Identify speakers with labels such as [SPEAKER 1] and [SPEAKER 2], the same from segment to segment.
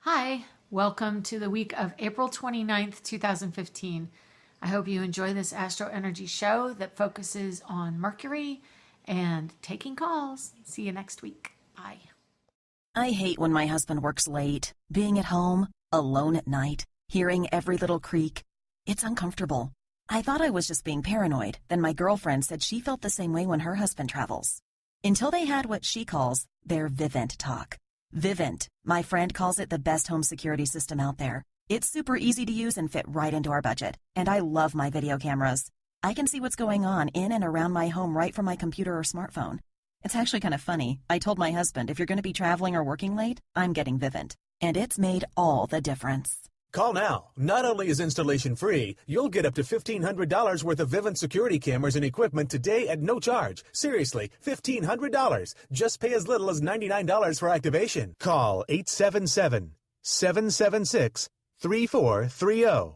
[SPEAKER 1] Hi, welcome to the week of April 29th, 2015. I hope you enjoy this AstroEnergy show that focuses on Mercury and taking calls. See you next week. Bye.
[SPEAKER 2] I hate when my husband works late, being at home, alone at night, hearing every little creak. It's uncomfortable. I thought I was just being paranoid. Then my girlfriend said she felt the same way when her husband travels. Until they had what she calls their Vivint talk. Vivint, my friend calls it the best home security system out there. It's super easy to use and fit right into our budget. And I love my video cameras. I can see what's going on in and around my home right from my computer or smartphone. It's actually kind of funny. I told my husband, if you're going to be traveling or working late, I'm getting Vivint. And it's made all the difference.
[SPEAKER 3] Call now. Not only is installation free, you'll get up to $1,500 worth of Vivint security cameras and equipment today at no charge. Seriously, $1,500. Just pay as little as $99 for activation. Call 877-776-3430.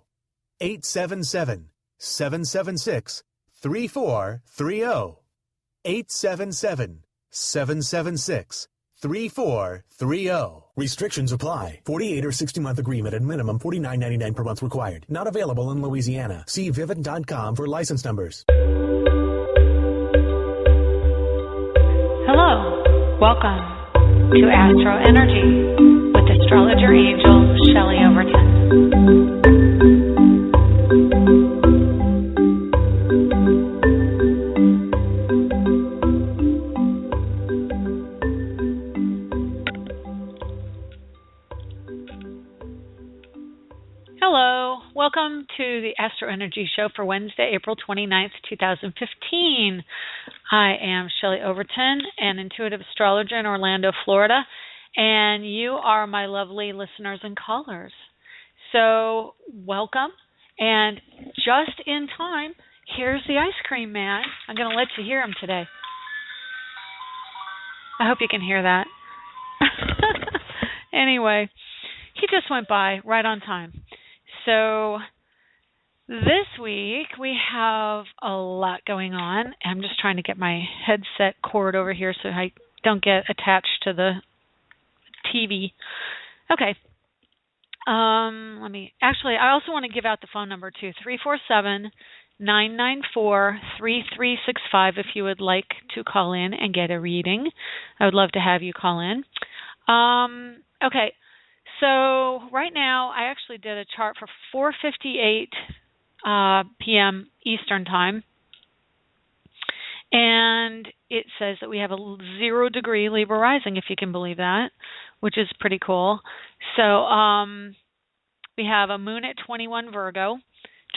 [SPEAKER 3] 877-776-3430. 877-776-3430. Restrictions apply. 48 or 60-month agreement at minimum $49.99 per month required. Not available in Louisiana. See Vivint.com for license numbers.
[SPEAKER 4] Hello. Welcome to AstroEnergy with astrologer angel Shelley Overton. Hello, welcome to the AstroEnergy show for Wednesday, April 29th, 2015. I am Shelley Overton, an intuitive astrologer in Orlando, Florida, and you are my lovely listeners and callers. So, welcome, and just in time, here's the ice cream man. I'm going to let you hear him today. I hope you can hear that. Anyway, he just went by right on time. So this week we have a lot going on. I'm just trying to get my headset cord over here so I don't get attached to the TV. Okay. I also want to give out the phone number too, 347-994-3365 if you would like to call in and get a reading. I would love to have you call in. Okay. So right now, I actually did a chart for 4:58 p.m. Eastern Time, and it says that we have a 0-degree Libra rising, if you can believe that, which is pretty cool. So we have a moon at 21 Virgo,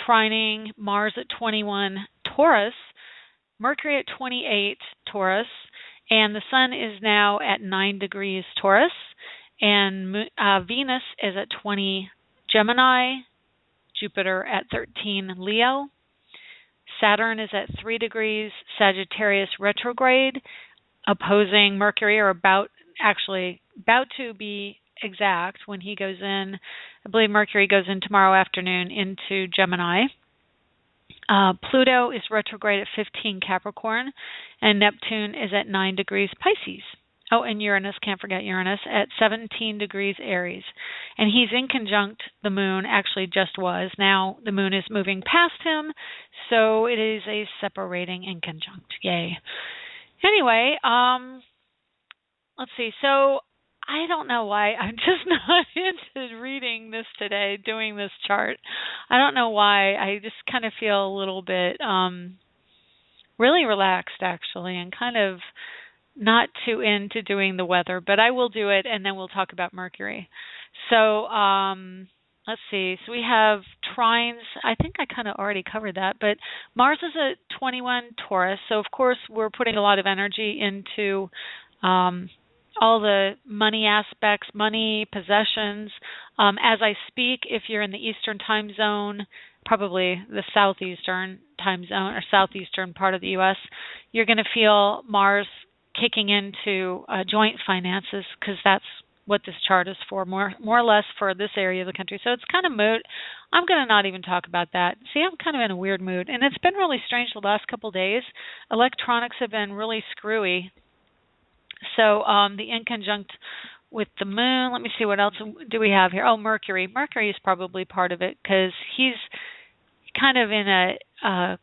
[SPEAKER 4] trining Mars at 21 Taurus, Mercury at 28 Taurus, and the Sun is now at 9 degrees Taurus. And Venus is at 20 Gemini, Jupiter at 13 Leo, Saturn is at 3 degrees Sagittarius retrograde, opposing Mercury, or about to be exact when he goes in. I believe Mercury goes in tomorrow afternoon into Gemini. Pluto is retrograde at 15 Capricorn, and Neptune is at 9 degrees Pisces. Oh, and Uranus, can't forget Uranus, at 17 degrees Aries. And he's in conjunct the moon, actually just was. Now the moon is moving past him, so it is a separating in conjunct. Yay. Anyway, let's see. So I don't know why. I'm just not into reading this today, doing this chart. I don't know why. I just kind of feel a little bit really relaxed, actually, and kind of not too into doing the weather, but I will do it, and then we'll talk about Mercury. So let's see. So we have trines. I think I kind of already covered that, but Mars is at 21 Taurus, so of course we're putting a lot of energy into all the money aspects, money, possessions. As I speak, if you're in the Eastern time zone, probably the Southeastern time zone or Southeastern part of the U.S., you're going to feel Mars kicking into joint finances, because that's what this chart is for, more or less for this area of the country. So it's kind of moot. I'm going to not even talk about that. See, I'm kind of in a weird mood, and it's been really strange the last couple of days. Electronics have been really screwy. So the in conjunct with the moon. Let me see, what else do we have here? Oh, Mercury. Mercury is probably part of it because he's kind of in a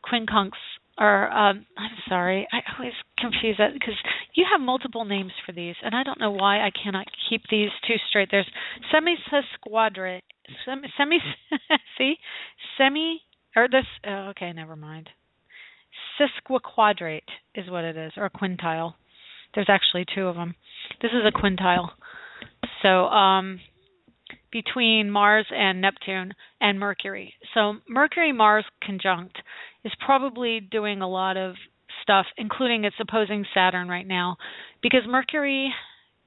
[SPEAKER 4] quincunx, or I'm sorry, I always confuse that because you have multiple names for these, and I don't know why I cannot keep these two straight. There's semi-sesquadrate, okay, never mind. Sesquiquadrate is what it is, or a quintile. There's actually two of them. This is a quintile. So between Mars and Neptune and Mercury. So Mercury-Mars conjunct is probably doing a lot of stuff, including it's opposing Saturn right now, because Mercury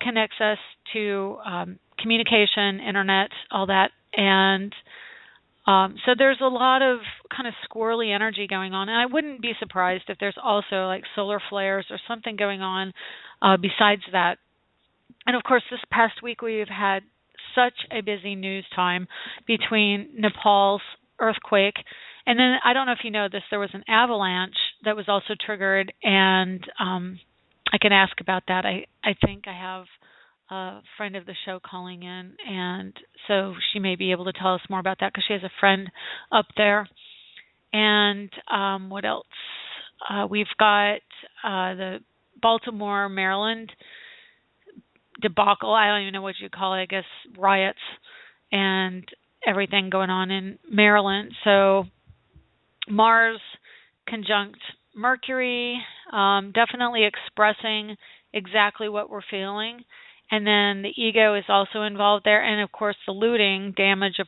[SPEAKER 4] connects us to communication, internet, all that, and so there's a lot of kind of squirrely energy going on, and I wouldn't be surprised if there's also like solar flares or something going on besides that. And of course, this past week we've had such a busy news time between Nepal's earthquake, and then I don't know if you know this, there was an avalanche that was also triggered, and I can ask about that. I think I have a friend of the show calling in, and so she may be able to tell us more about that because she has a friend up there. And what else? We've got the Baltimore, Maryland debacle. I don't even know what you call it. I guess riots and everything going on in Maryland. So Mars conjunct Mercury, definitely expressing exactly what we're feeling. And then the ego is also involved there. And, of course, the looting, damage of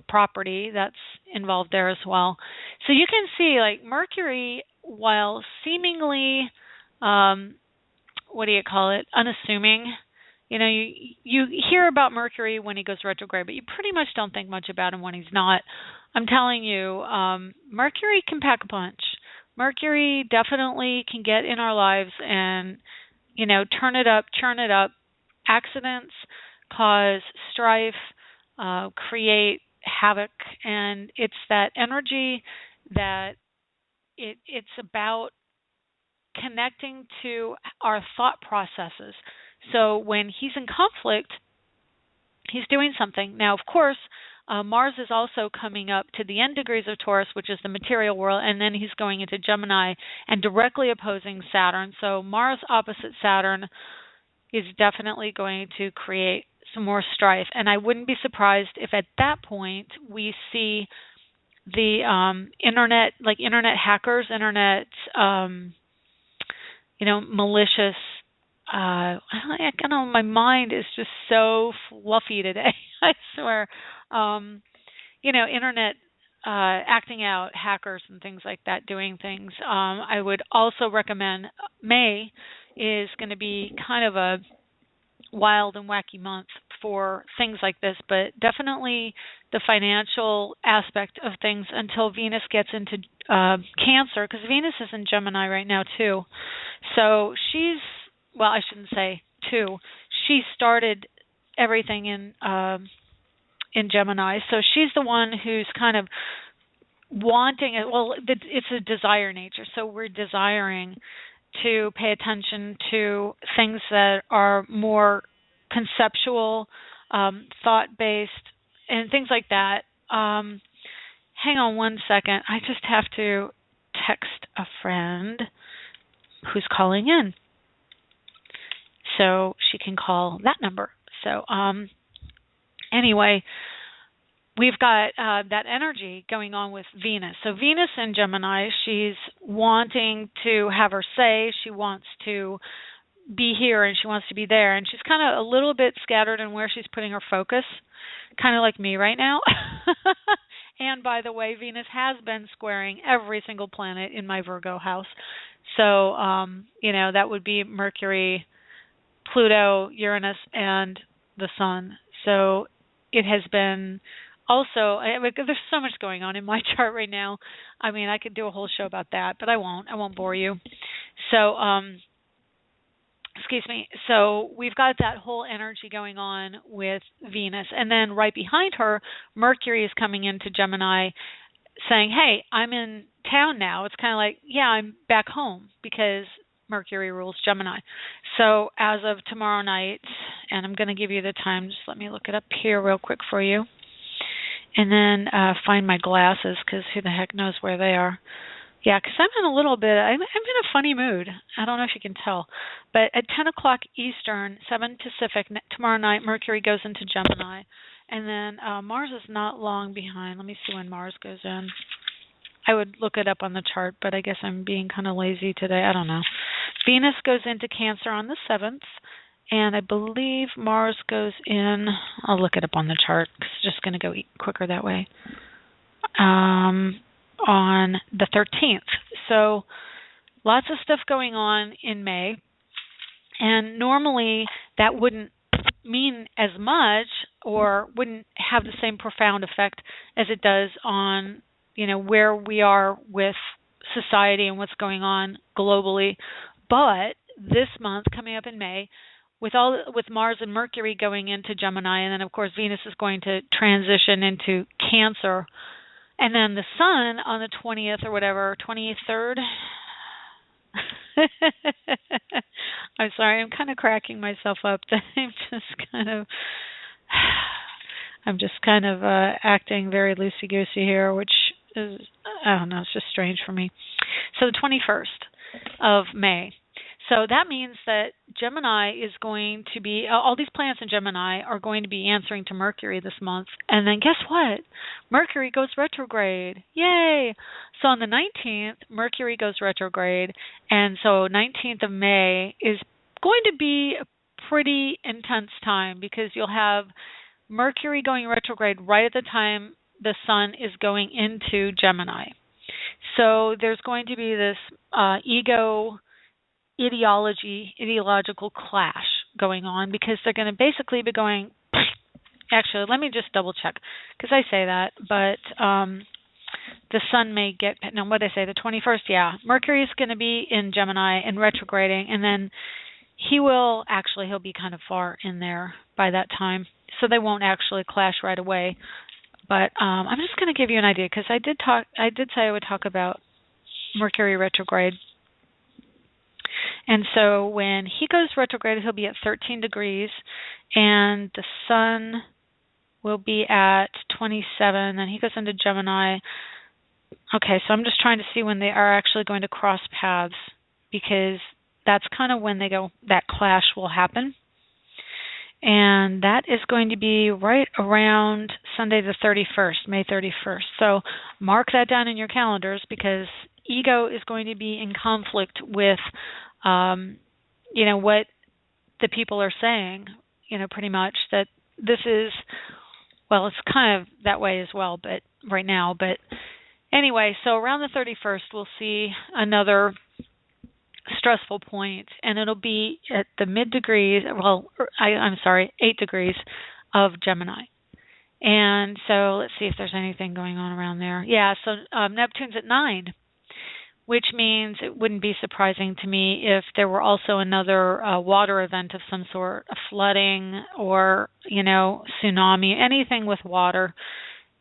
[SPEAKER 4] property, that's involved there as well. So you can see, like, Mercury, while seemingly, unassuming, you know, you hear about Mercury when he goes retrograde, but you pretty much don't think much about him when he's not. I'm telling you, Mercury can pack a punch. Mercury definitely can get in our lives and, you know, turn it up, churn it up. Accidents cause strife, create havoc, and it's that energy that it's about connecting to our thought processes. So when he's in conflict, he's doing something. Now, of course, Mars is also coming up to the end degrees of Taurus, which is the material world, and then he's going into Gemini and directly opposing Saturn. So Mars opposite Saturn is definitely going to create some more strife. And I wouldn't be surprised if at that point we see the internet, like internet hackers, internet, malicious, I don't know, my mind is just so fluffy today, I swear. Internet acting out, hackers and things like that, doing things. I would also recommend May is going to be kind of a wild and wacky month for things like this, but definitely the financial aspect of things until Venus gets into Cancer, because Venus is in Gemini right now too. So I shouldn't say too. She started everything in Gemini, so she's the one who's kind of wanting it. Well, it's a desire nature, so we're desiring to pay attention to things that are more conceptual, thought-based, and things like that. Hang on one second. I just have to text a friend who's calling in so she can call that number. So anyway, we've got that energy going on with Venus. So Venus in Gemini, she's wanting to have her say. She wants to be here and she wants to be there. And she's kind of a little bit scattered in where she's putting her focus, kind of like me right now. And by the way, Venus has been squaring every single planet in my Virgo house. So, that would be Mercury, Pluto, Uranus, and the Sun. So it has been also, there's so much going on in my chart right now. I mean, I could do a whole show about that, but I won't. I won't bore you. So, excuse me. So we've got that whole energy going on with Venus. And then right behind her, Mercury is coming into Gemini saying, hey, I'm in town now. It's kind of like, yeah, I'm back home because Mercury rules Gemini. So as of tomorrow night and I'm going to give you the time. Just let me look it up here real quick for you. And then find my glasses, because who the heck knows where they are. Yeah, because I'm in a little bit, I'm in a funny mood. I don't know if you can tell. But at 10 o'clock Eastern, 7 Pacific, tomorrow night, Mercury goes into Gemini. And then Mars is not long behind. Let me see when Mars goes in. I would look it up on the chart, but I guess I'm being kind of lazy today. I don't know. Venus goes into Cancer on the 7th. And I believe Mars goes in, I'll look it up on the chart because it's just going to go quicker that way, on the 13th. So lots of stuff going on in May. And normally that wouldn't mean as much or wouldn't have the same profound effect as it does on, where we are with society and what's going on globally. But this month, coming up in May, with Mars and Mercury going into Gemini, and then of course Venus is going to transition into Cancer, and then the Sun on the 20th or whatever, 23rd. I'm sorry, I'm kind of cracking myself up. I'm just kind of acting very loosey-goosey here, which is, I don't know, it's just strange for me. So the 21st of May. So that means that Gemini is going to be, all these planets in Gemini are going to be answering to Mercury this month. And then guess what? Mercury goes retrograde. Yay! So on the 19th, Mercury goes retrograde. And so 19th of May is going to be a pretty intense time because you'll have Mercury going retrograde right at the time the Sun is going into Gemini. So there's going to be this ideological clash going on because they're going to basically be going, actually, let me just double check because I say that, but the Sun may get, no, what did I say, the 21st, yeah. Mercury is going to be in Gemini and retrograding, and then he'll be kind of far in there by that time, so they won't actually clash right away. But I'm just going to give you an idea because I did say I would talk about Mercury retrograde. And so when he goes retrograde, he'll be at 13 degrees, and the Sun will be at 27, and he goes into Gemini. Okay, so I'm just trying to see when they are actually going to cross paths, because that's kind of when that clash will happen. And that is going to be right around Sunday the 31st, May 31st. So mark that down in your calendars because ego is going to be in conflict with what the people are saying, pretty much that this is, well, it's kind of that way as well, but right now. But anyway, so around the 31st, we'll see another stressful point, and it'll be at the 8 degrees of Gemini. And so let's see if there's anything going on around there. Yeah, so Neptune's at 9. Which means it wouldn't be surprising to me if there were also another water event of some sort, a flooding or, tsunami, anything with water.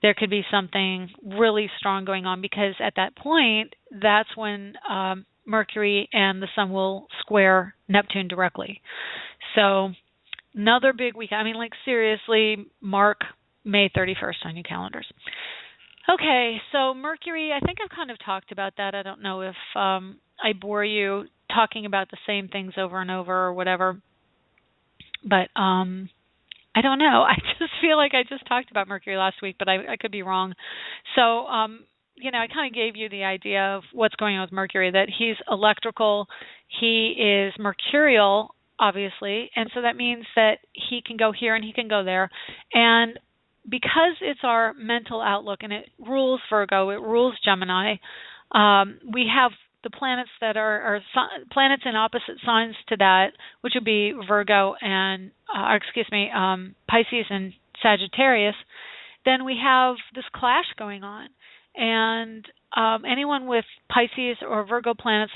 [SPEAKER 4] There could be something really strong going on because at that point, that's when Mercury and the Sun will square Neptune directly. So another big week. I mean, seriously, mark May 31st on your calendars. Okay, so Mercury, I think I've kind of talked about that. I don't know if I bore you talking about the same things over and over or whatever, but I don't know. I just feel like I just talked about Mercury last week, but I could be wrong. So, I kind of gave you the idea of what's going on with Mercury, that he's electrical, he is mercurial, obviously, and so that means that he can go here and he can go there, and because it's our mental outlook and it rules Virgo, it rules Gemini, we have the planets that are planets in opposite signs to that, which would be Virgo and, Pisces and Sagittarius. Then we have this clash going on. And anyone with Pisces or Virgo planets,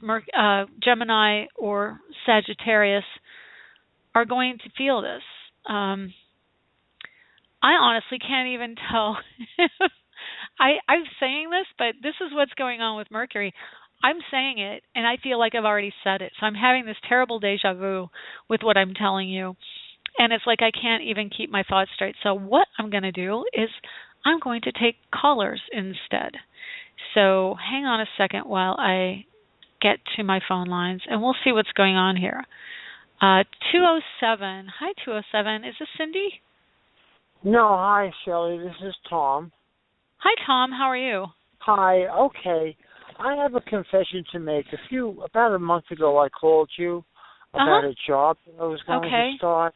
[SPEAKER 4] Gemini or Sagittarius, are going to feel this. I honestly can't even tell. I'm saying this, but this is what's going on with Mercury. I'm saying it, and I feel like I've already said it. So I'm having this terrible deja vu with what I'm telling you. And it's like I can't even keep my thoughts straight. So what I'm going to do is I'm going to take callers instead. So hang on a second while I get to my phone lines, and we'll see what's going on here. 207. Hi, 207. Is this Cindy?
[SPEAKER 5] No, hi, Shelley. This is Tom.
[SPEAKER 4] Hi, Tom. How are you?
[SPEAKER 5] Hi. Okay. I have a confession to make. About a month ago, I called you about a job that I was going to start.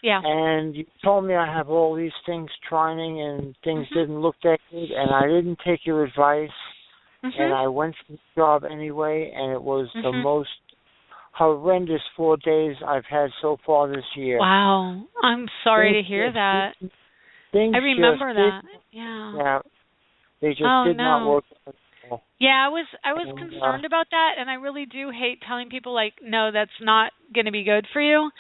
[SPEAKER 4] Yeah.
[SPEAKER 5] And you told me I have all these things trying and things didn't look that good, and I didn't take your advice. And I went for the job anyway, and it was the most horrendous 4 days I've had so far this year.
[SPEAKER 4] Wow. I'm sorry to hear that. I remember that.
[SPEAKER 5] Yeah. They just did not work at all.
[SPEAKER 4] Yeah, I was concerned about that, and I really do hate telling people, like, no, that's not going to be good for you.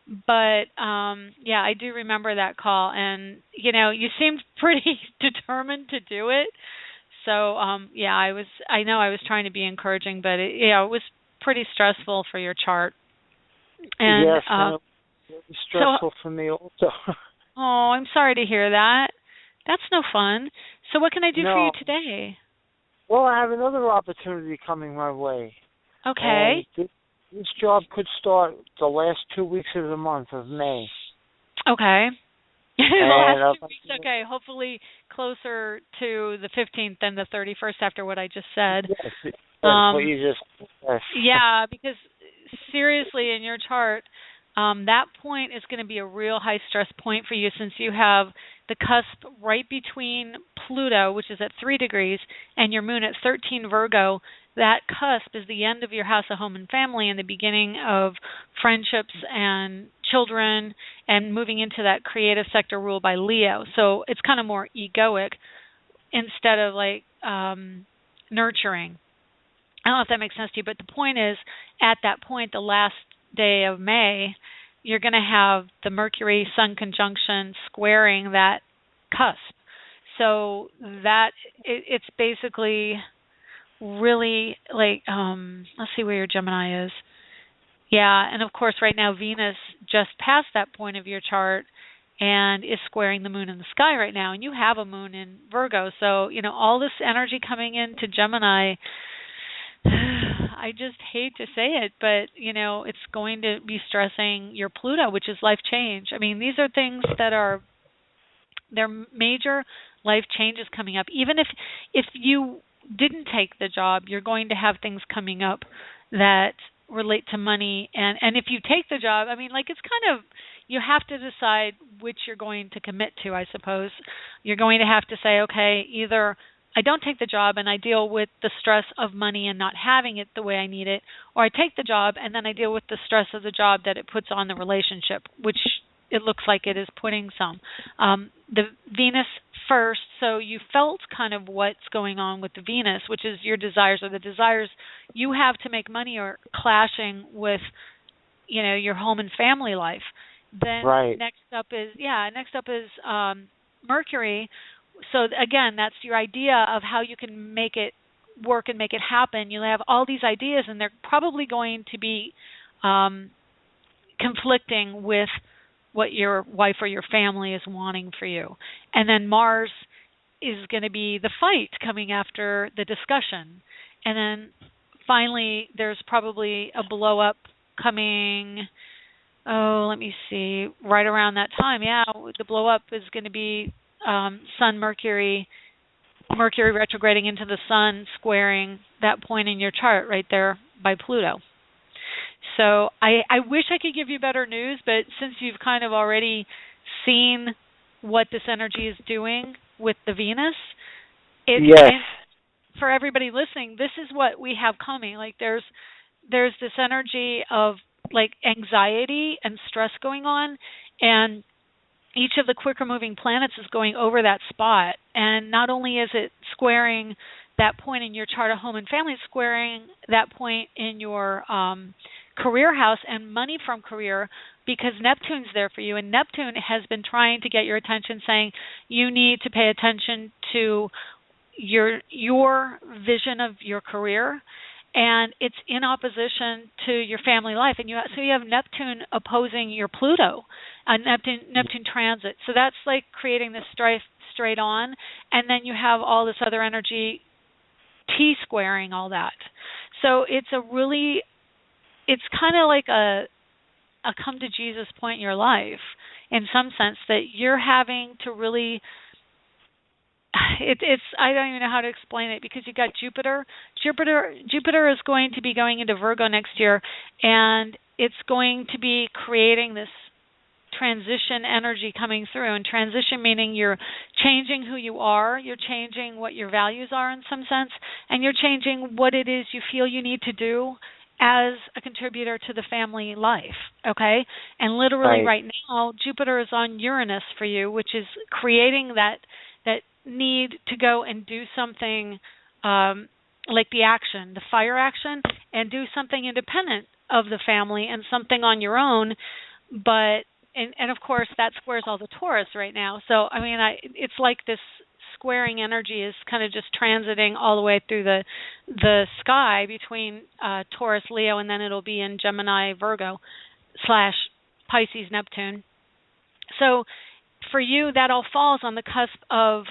[SPEAKER 4] But, yeah, I do remember that call, and, you know, you seemed pretty determined to do it. So, yeah, I know I was trying to be encouraging, but, it was pretty stressful for your chart. And,
[SPEAKER 5] yes, and it was stressful for me also.
[SPEAKER 4] Oh, I'm sorry to hear that. That's no fun. So what can I do for you today?
[SPEAKER 5] Well, I have another opportunity coming my way.
[SPEAKER 4] Okay.
[SPEAKER 5] And this job could start the last 2 weeks of the month of May.
[SPEAKER 4] Okay. The last 2 weeks, okay. Hopefully closer to the 15th than the 31st after what I just said.
[SPEAKER 5] Yes, that's what you just said.
[SPEAKER 4] Yeah, because seriously, in your chart, that point is going to be a real high stress point for you since you have the cusp right between Pluto, which is at 3 degrees, and your moon at 13 Virgo. That cusp is the end of your house of home and family and the beginning of friendships and children and moving into that creative sector ruled by Leo. So it's kind of more egoic instead of like nurturing. I don't know if that makes sense to you, but the point is, at that point, the last day of May, you're going to have the Mercury Sun conjunction squaring that cusp. So that it's basically really like, let's see where your Gemini is. Yeah, and of course right now Venus just passed that point of your chart and is squaring the moon in the sky right now, and you have a moon in Virgo. So, you know, all this energy coming into Gemini, I just hate to say it, but, you know, it's going to be stressing your Pluto, which is life change. I mean, these are things that they're major life changes coming up. Even if you didn't take the job, you're going to have things coming up that relate to money. And if you take the job, I mean, like, it's kind of, you have to decide which you're going to commit to, I suppose. You're going to have to say, okay, either I don't take the job and I deal with the stress of money and not having it the way I need it, or I take the job and then I deal with the stress of the job that it puts on the relationship, which it looks like it is putting some. The Venus first, so you felt kind of what's going on with the Venus, which is your desires, or the desires you have to make money are clashing with, you know, your home and family life. Then next up is Mercury. So again, that's your idea of how you can make it work and make it happen. You'll have all these ideas, and they're probably going to be conflicting with what your wife or your family is wanting for you. And then Mars is going to be the fight coming after the discussion. And then finally, there's probably a blow up coming, let me see, right around that time. Yeah, the blow up is going to be Sun, Mercury retrograding into the Sun, squaring that point in your chart right there by Pluto. So I wish I could give you better news, but since you've kind of already seen what this energy is doing with the Venus, for everybody listening, this is what we have coming. Like there's this energy of like anxiety and stress going on, and each of the quicker moving planets is going over that spot. And not only is it squaring that point in your chart of home and family, it's squaring that point in your career house and money from career, because Neptune's there for you. And Neptune has been trying to get your attention, saying you need to pay attention to your vision of your career and it's in opposition to your family life, and so you have Neptune opposing your Pluto, Neptune transit. So that's like creating this strife straight on, and then you have all this other energy T-squaring all that. So it's kind of like a come to Jesus point in your life, in some sense, that you're having to really. It's I don't even know how to explain it, because you got Jupiter. Jupiter is going to be going into Virgo next year, and it's going to be creating this transition energy coming through. And transition meaning you're changing who you are, you're changing what your values are in some sense, and you're changing what it is you feel you need to do as a contributor to the family life, okay? And literally right now, Jupiter is on Uranus for you, which is creating that need to go and do something like the fire action, and do something independent of the family and something on your own. But and of course that squares all the Taurus right now. So I mean, it's like this squaring energy is kind of just transiting all the way through the sky between Taurus, Leo, and then it'll be in Gemini, Virgo / Pisces, Neptune. So for you, that all falls on the cusp of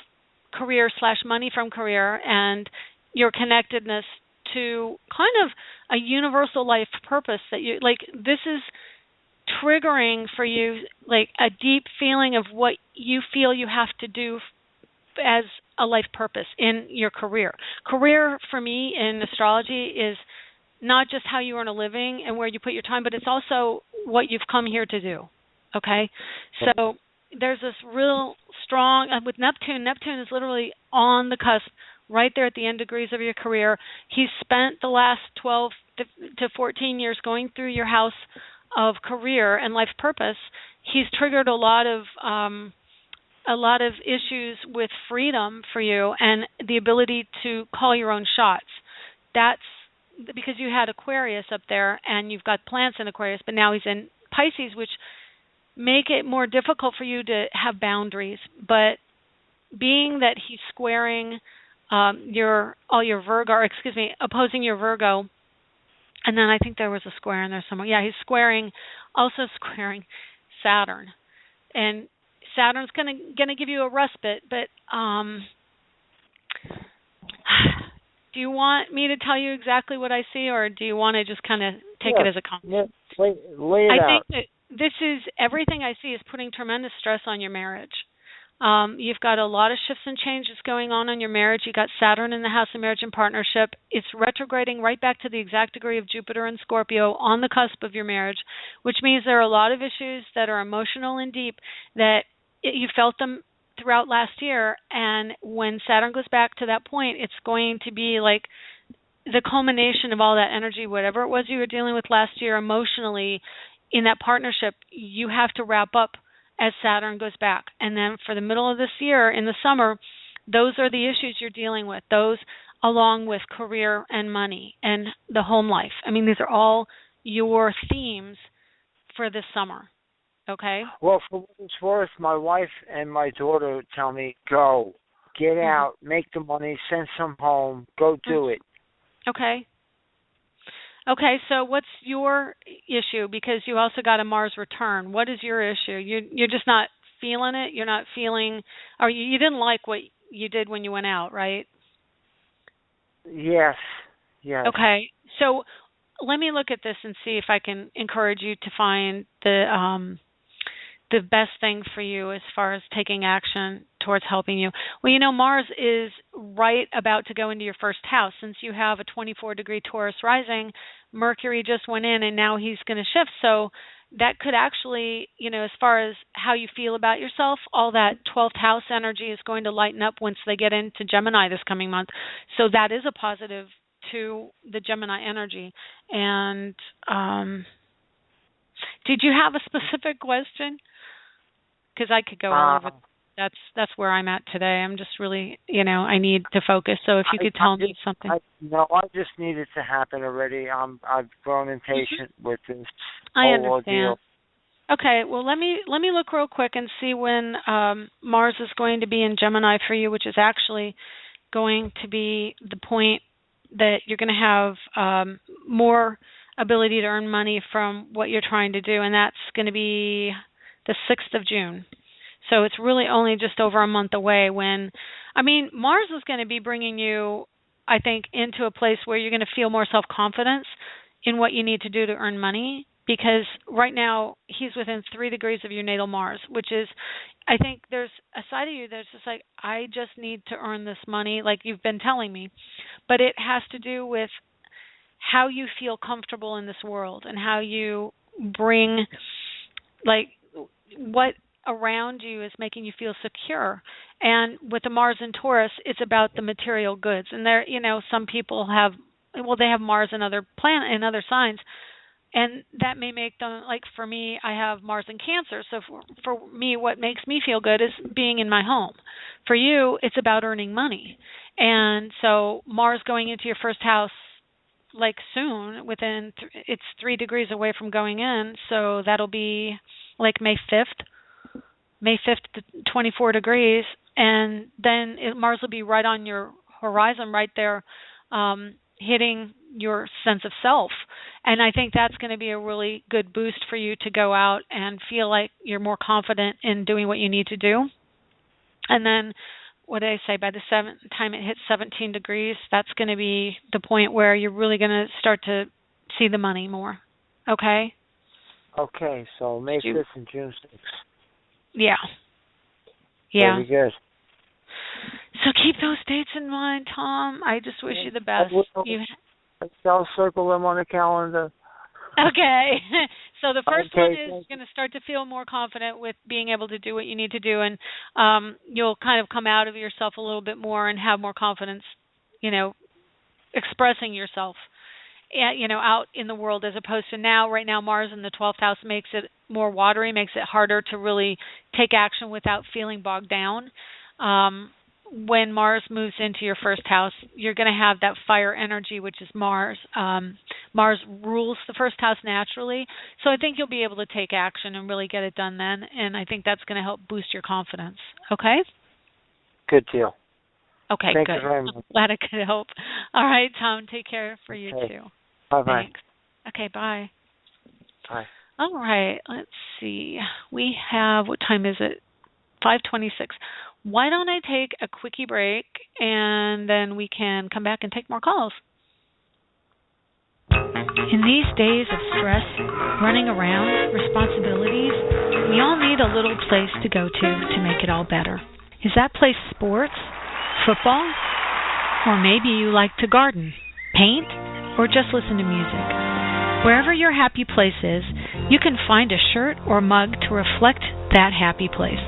[SPEAKER 4] career / money from career, and your connectedness to kind of a universal life purpose that you like. This is triggering for you like a deep feeling of what you feel you have to do as a life purpose in your career. Career for me in astrology is not just how you earn a living and where you put your time, but it's also what you've come here to do. Okay? So there's this real strong, with Neptune is literally on the cusp, right there at the end degrees of your career. He's spent the last 12 to 14 years going through your house of career and life purpose. He's triggered a lot of issues with freedom for you and the ability to call your own shots. That's because you had Aquarius up there, and you've got planets in Aquarius, but now he's in Pisces, which make it more difficult for you to have boundaries. But being that he's squaring opposing your Virgo, and then I think there was a square in there somewhere. Yeah, he's also squaring Saturn, and Saturn's gonna give you a respite. But do you want me to tell you exactly what I see, or do you want to just kind of take it as a compliment?
[SPEAKER 5] Yeah, lay it out.
[SPEAKER 4] I think that this is everything I see is putting tremendous stress on your marriage. You've got a lot of shifts and changes going on in your marriage. You've got Saturn in the house of marriage and partnership. It's retrograding right back to the exact degree of Jupiter and Scorpio on the cusp of your marriage, which means there are a lot of issues that are emotional and deep that you felt them throughout last year. And when Saturn goes back to that point, it's going to be like the culmination of all that energy, whatever it was you were dealing with last year emotionally in that partnership, you have to wrap up as Saturn goes back. And then for the middle of this year, in the summer, those are the issues you're dealing with, those along with career and money and the home life. I mean, these are all your themes for this summer, okay?
[SPEAKER 5] Well, for what it's worth, my wife and my daughter tell me, go, get out, make the money, send some home, go do it.
[SPEAKER 4] Okay. Okay, so what's your issue? Because you also got a Mars return. What is your issue? You're just not feeling it? You're not feeling, or you didn't like what you did when you went out, right?
[SPEAKER 5] Yes.
[SPEAKER 4] Okay, so let me look at this and see if I can encourage you to find the best thing for you as far as taking action towards helping you. Well, Mars is right about to go into your first house. Since you have a 24-degree Taurus rising, Mercury just went in, and now he's going to shift. So that could actually, as far as how you feel about yourself, all that 12th house energy is going to lighten up once they get into Gemini this coming month. So that is a positive to the Gemini energy. And did you have a specific question? Because I could go all over. That's where I'm at today. I'm just really, I need to focus. So if you could tell me something.
[SPEAKER 5] I just need it to happen already. I've grown impatient with this
[SPEAKER 4] I
[SPEAKER 5] whole
[SPEAKER 4] understand.
[SPEAKER 5] ordeal.
[SPEAKER 4] Okay, well, let me look real quick and see when Mars is going to be in Gemini for you, which is actually going to be the point that you're going to have more ability to earn money from what you're trying to do, and that's going to be the 6th of June. So it's really only just over a month away when, Mars is going to be bringing you, I think, into a place where you're going to feel more self-confidence in what you need to do to earn money, because right now he's within 3 degrees of your natal Mars, which is, I think there's a side of you that's just like, I just need to earn this money, like you've been telling me. But it has to do with how you feel comfortable in this world and how you bring, like, what around you is making you feel secure. And with the Mars in Taurus, it's about the material goods. And there, some people have, they have Mars in other signs, and that may make them, like for me, I have Mars in Cancer. So for me, what makes me feel good is being in my home. For you, it's about earning money. And so Mars going into your first house, like soon, it's 3 degrees away from going in. So that'll be like May 5th to 24 degrees. And then Mars will be right on your horizon, right there, hitting your sense of self. And I think that's going to be a really good boost for you to go out and feel like you're more confident in doing what you need to do. And then, what do I say, by the time it hits 17 degrees, that's going to be the point where you're really going to start to see the money more. Okay?
[SPEAKER 5] Okay, so May 5th and June 6th.
[SPEAKER 4] Yeah. Yeah.
[SPEAKER 5] Very good.
[SPEAKER 4] So keep those dates in mind, Tom. I just wish you the best.
[SPEAKER 5] I'll circle them on the calendar.
[SPEAKER 4] Okay. So the first one is going to start to feel more confident with being able to do what you need to do, and you'll kind of come out of yourself a little bit more and have more confidence, expressing yourself, out in the world, as opposed to right now Mars in the 12th house makes it more watery, makes it harder to really take action without feeling bogged down. When Mars moves into your first house, you're going to have that fire energy, which is Mars. Mars rules the first house naturally. So I think you'll be able to take action and really get it done then. And I think that's going to help boost your confidence. Okay?
[SPEAKER 5] Good deal.
[SPEAKER 4] Okay,
[SPEAKER 5] Thank
[SPEAKER 4] good.
[SPEAKER 5] you very much.
[SPEAKER 4] I'm glad it could help. All right, Tom, take care for you too.
[SPEAKER 5] Bye-bye.
[SPEAKER 4] Thanks. Okay, bye.
[SPEAKER 5] Bye.
[SPEAKER 4] All right, let's see. We have, what time is it? 5:26. Why don't I take a quickie break, and then we can come back and take more calls. In these days of stress, running around, responsibilities, we all need a little place to go to make it all better. Is that place sports, football, or maybe you like to garden, paint, or just listen to music? Wherever your happy place is, you can find a shirt or mug to reflect that happy place.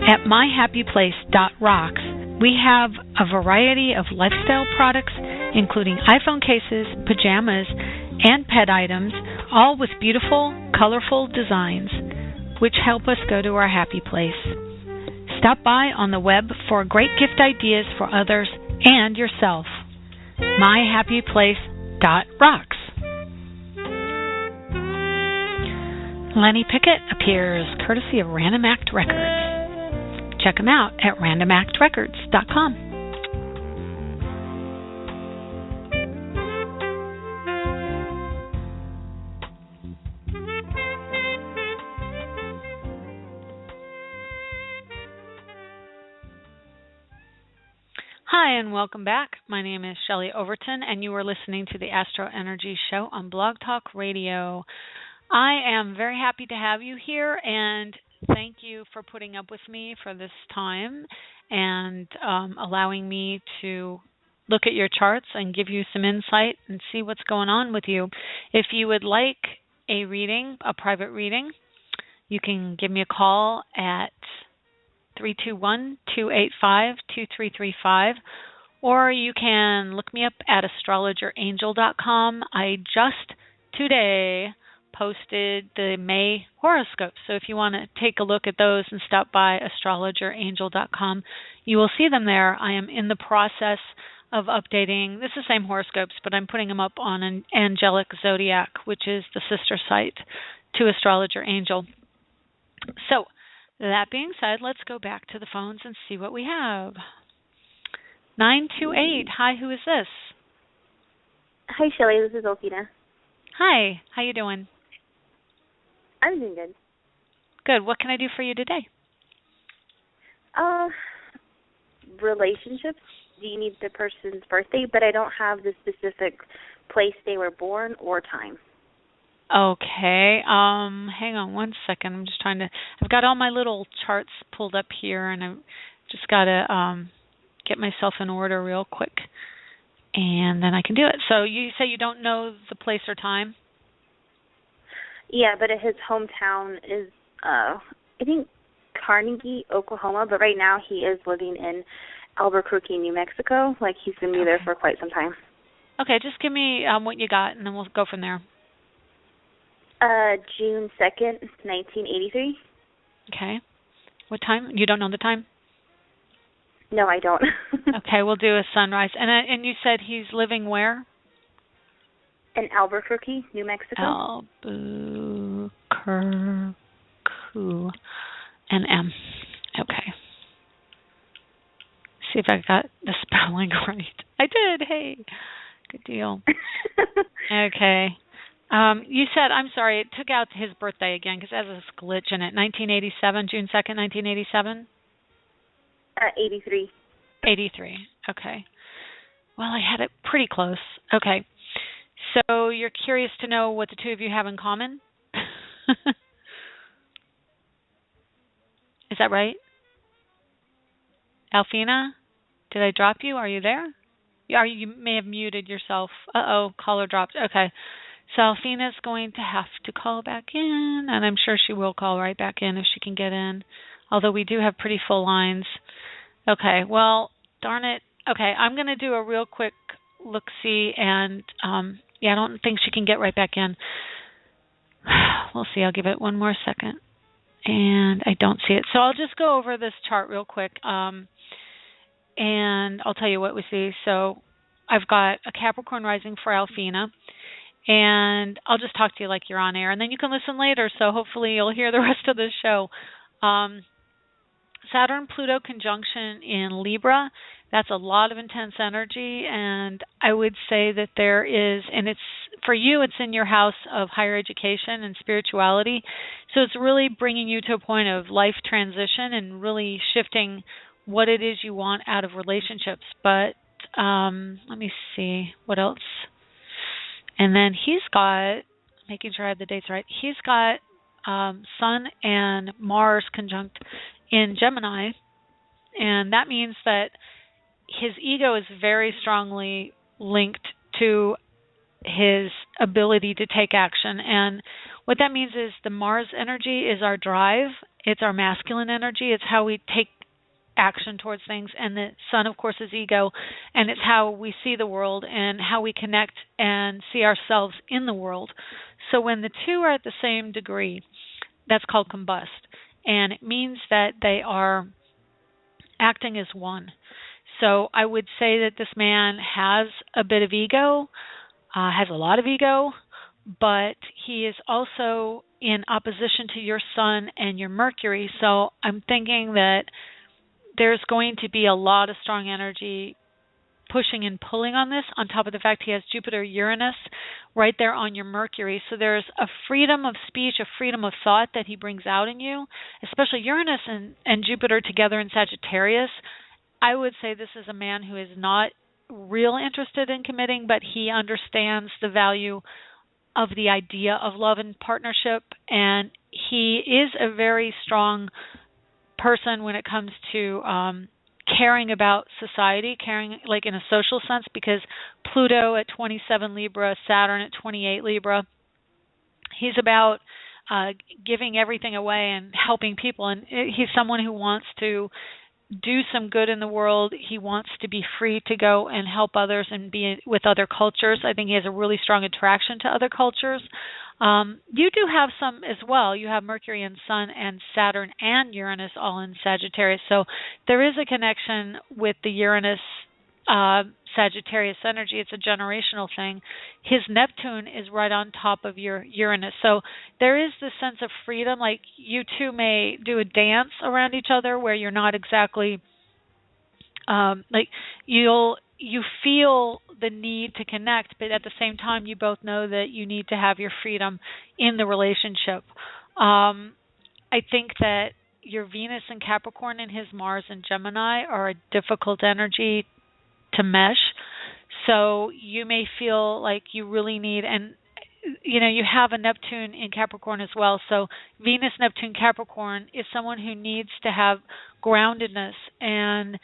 [SPEAKER 4] At myhappyplace.rocks, we have a variety of lifestyle products, including iPhone cases, pajamas, and pet items, all with beautiful, colorful designs, which help us go to our happy place. Stop by on the web for great gift ideas for others and yourself. myhappyplace.rocks. Lenny Pickett appears courtesy of Random Act Records. Check them out at randomactrecords.com. Hi, and welcome back. My name is Shelley Overton, and you are listening to the AstroEnergy Show on Blog Talk Radio. I am very happy to have you here, and thank you for putting up with me for this time and allowing me to look at your charts and give you some insight and see what's going on with you. If you would like a reading, a private reading, you can give me a call at 321-285-2335, or you can look me up at astrologerangel.com. I just today posted the May horoscopes. So if you want to take a look at those and stop by astrologerangel.com, you will see them there. I am in the process of updating. This is the same horoscopes, but I'm putting them up on an Angelic Zodiac, which is the sister site to Astrologer Angel. So that being said, let's go back to the phones and see what we have. 928. Hi, who is this?
[SPEAKER 6] Hi, Shelley. This is Elfina.
[SPEAKER 4] Hi, how you doing?
[SPEAKER 6] I'm doing good.
[SPEAKER 4] Good. What can I do for you today?
[SPEAKER 6] Relationships. Do you need the person's birthday? But I don't have the specific place they were born or time.
[SPEAKER 4] Okay. Hang on one second. I'm just trying to. I've got all my little charts pulled up here, and I've just got to get myself in order real quick, and then I can do it. So you say you don't know the place or time?
[SPEAKER 6] Yeah, but his hometown is, I think, Carnegie, Oklahoma. But right now he is living in Albuquerque, New Mexico. Like, he's going to be there for quite some time.
[SPEAKER 4] Okay, just give me what you got, and then we'll go from there.
[SPEAKER 6] June 2nd, 1983.
[SPEAKER 4] Okay. What time? You don't know the time?
[SPEAKER 6] No, I don't.
[SPEAKER 4] Okay, we'll do a sunrise. And you said he's living where?
[SPEAKER 6] In Albuquerque, New Mexico.
[SPEAKER 4] Albuquerque. NM. Okay. See if I got the spelling right. I did. Hey. Good deal. Okay. You said, I'm sorry, it took out his birthday again because it has this glitch in it. 1987, June 2nd, 1987?
[SPEAKER 6] 83.
[SPEAKER 4] 83. Okay. Well, I had it pretty close. Okay. So you're curious to know what the two of you have in common? Is that right? Alfina, did I drop you? Are you there? You may have muted yourself. Uh-oh, caller dropped. Okay. So Alfina's going to have to call back in, and I'm sure she will call right back in if she can get in, although we do have pretty full lines. Okay, well, darn it. Okay, I'm going to do a real quick look-see, and I don't think she can get right back in. We'll see. I'll give it one more second, and I don't see it. So I'll just go over this chart real quick, and I'll tell you what we see. So I've got a Capricorn rising for Alfina, and I'll just talk to you like you're on air, and then you can listen later, so hopefully you'll hear the rest of the show. Saturn-Pluto conjunction in Libra, that's a lot of intense energy, and I would say that there is, and it's, for you, it's in your house of higher education and spirituality, so it's really bringing you to a point of life transition and really shifting what it is you want out of relationships. But let me see, what else? And then he's got, making sure I have the dates right, he's got Sun and Mars conjunct in Gemini, and that means that his ego is very strongly linked to his ability to take action. And what that means is the Mars energy is our drive, it's our masculine energy, it's how we take action towards things, and the Sun, of course, is ego, and it's how we see the world and how we connect and see ourselves in the world. So when the two are at the same degree, that's called combust, and it means that they are acting as one. So I would say that this man has a bit of ego, has a lot of ego, but he is also in opposition to your Sun and your Mercury. So I'm thinking that there's going to be a lot of strong energy pushing and pulling on this, on top of the fact he has Jupiter, Uranus right there on your Mercury. So there's a freedom of speech, a freedom of thought that he brings out in you, especially Uranus and Jupiter together in Sagittarius. I would say this is a man who is not real interested in committing, but he understands the value of the idea of love and partnership, and he is a very strong person when it comes to caring about society, caring like in a social sense, because Pluto at 27 Libra, Saturn at 28 Libra, he's about giving everything away and helping people, and he's someone who wants to do some good in the world. He wants to be free to go and help others and be with other cultures. I think he has a really strong attraction to other cultures. You do have some as well. You have Mercury and Sun and Saturn and Uranus all in Sagittarius. So there is a connection with the Uranus Sagittarius energy. It's a generational thing. His Neptune is right on top of your Uranus. So there is this sense of freedom. Like you two may do a dance around each other where you're not exactly like you feel the need to connect, but at the same time, you both know that you need to have your freedom in the relationship. I think that your Venus in Capricorn and his Mars in Gemini are a difficult energy to mesh. So you may feel like you really need, and you have a Neptune in Capricorn as well. So Venus, Neptune, Capricorn is someone who needs to have groundedness, and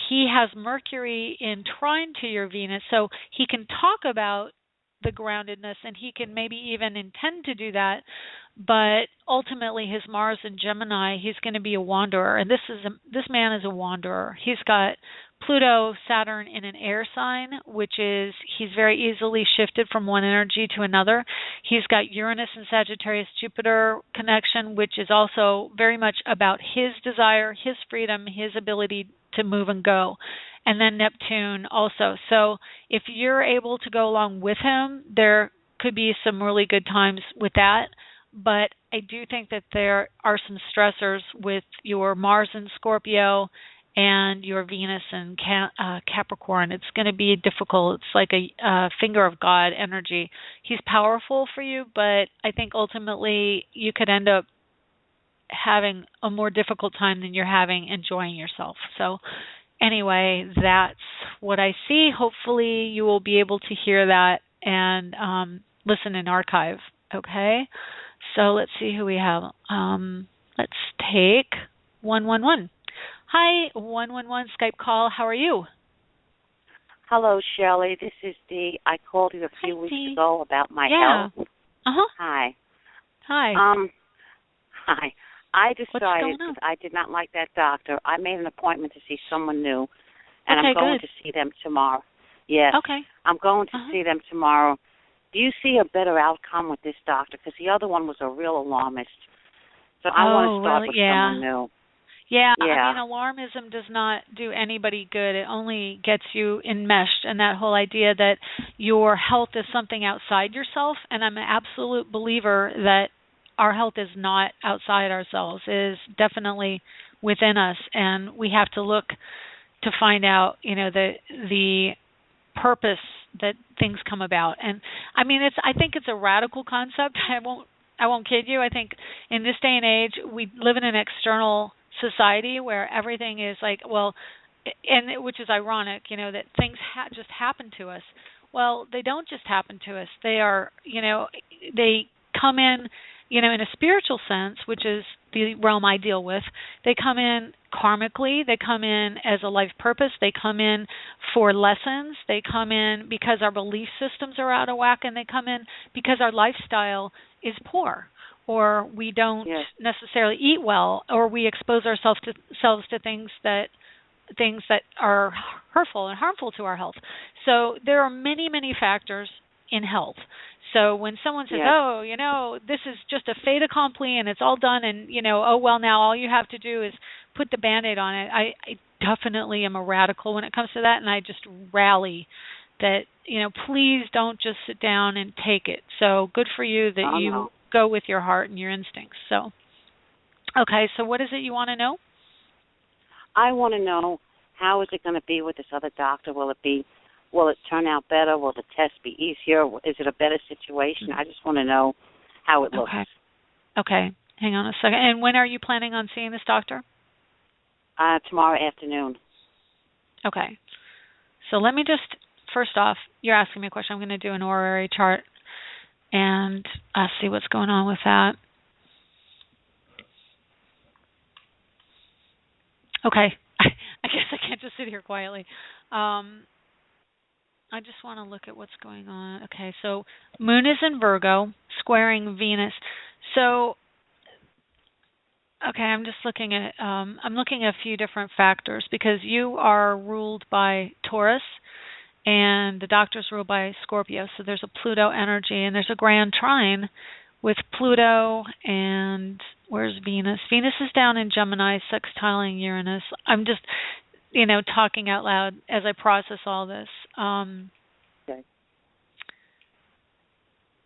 [SPEAKER 4] he has Mercury in trine to your Venus, so he can talk about the groundedness, and he can maybe even intend to do that. But ultimately, his Mars in Gemini, he's going to be a wanderer, and this man is a wanderer. He's got Pluto, Saturn in an air sign, which is he's very easily shifted from one energy to another. He's got Uranus and Sagittarius Jupiter connection, which is also very much about his desire, his freedom, his ability to move and go. And then Neptune also. So if you're able to go along with him, there could be some really good times with that. But I do think that there are some stressors with your Mars in Scorpio and your Venus in Capricorn. It's going to be difficult. It's like a finger of God energy. He's powerful for you, but I think ultimately you could end up having a more difficult time than you're having enjoying yourself. So anyway, that's what I see. Hopefully you will be able to hear that and listen in archive. Okay? So let's see who we have. Let's take 111. Hi, 111 Skype call. How are you?
[SPEAKER 7] Hello, Shelley. This is Dee. I called you a few weeks ago about my health. Hi.
[SPEAKER 4] Hi.
[SPEAKER 7] Hi. I decided that I did not like that doctor. I made an appointment to see someone new, and I'm going to see them tomorrow. Yes.
[SPEAKER 4] Okay.
[SPEAKER 7] I'm going to see them tomorrow. Do you see a better outcome with this doctor? Because the other one was a real alarmist. So I want to start with someone new.
[SPEAKER 4] Yeah, I mean, alarmism does not do anybody good. It only gets you enmeshed, and that whole idea that your health is something outside yourself, and I'm an absolute believer that our health is not outside ourselves. It is definitely within us, and we have to look to find out, the purpose that things come about. And I mean, I think it's a radical concept. I won't kid you. I think in this day and age, we live in an external society where everything is like, which is ironic, that things just happen to us. Well, they don't just happen to us. They are, they come in, in a spiritual sense, which is the realm I deal with. They come in karmically. They come in as a life purpose. They come in for lessons. They come in because our belief systems are out of whack, and they come in because our lifestyle is poor, or we don't necessarily eat well, or we expose ourselves to things that are hurtful and harmful to our health. So there are many, many factors in health. So when someone says, this is just a fait accompli and it's all done, and, now all you have to do is put the Band-Aid on it, I definitely am a radical when it comes to that, and I just rally that, please don't just sit down and take it. So good for you that you go with your heart and your instincts. So, okay, so what is it you want to know?
[SPEAKER 7] I want to know, how is it going to be with this other doctor? Will it turn out better? Will the test be easier? Is it a better situation? I just want to know how it looks.
[SPEAKER 4] Okay. Hang on a second. And when are you planning on seeing this doctor?
[SPEAKER 7] Tomorrow afternoon.
[SPEAKER 4] Okay. So let me just, first off, you're asking me a question. I'm going to do an horary chart and see what's going on with that. Okay. I guess I can't just sit here quietly. I just want to look at what's going on. Okay, so Moon is in Virgo, squaring Venus. So, okay, I'm just looking at a few different factors, because you are ruled by Taurus and the doctor's ruled by Scorpio. So there's a Pluto energy, and there's a grand trine with Pluto, and where's Venus? Venus is down in Gemini, sextiling Uranus. I'm just talking out loud as I process all this.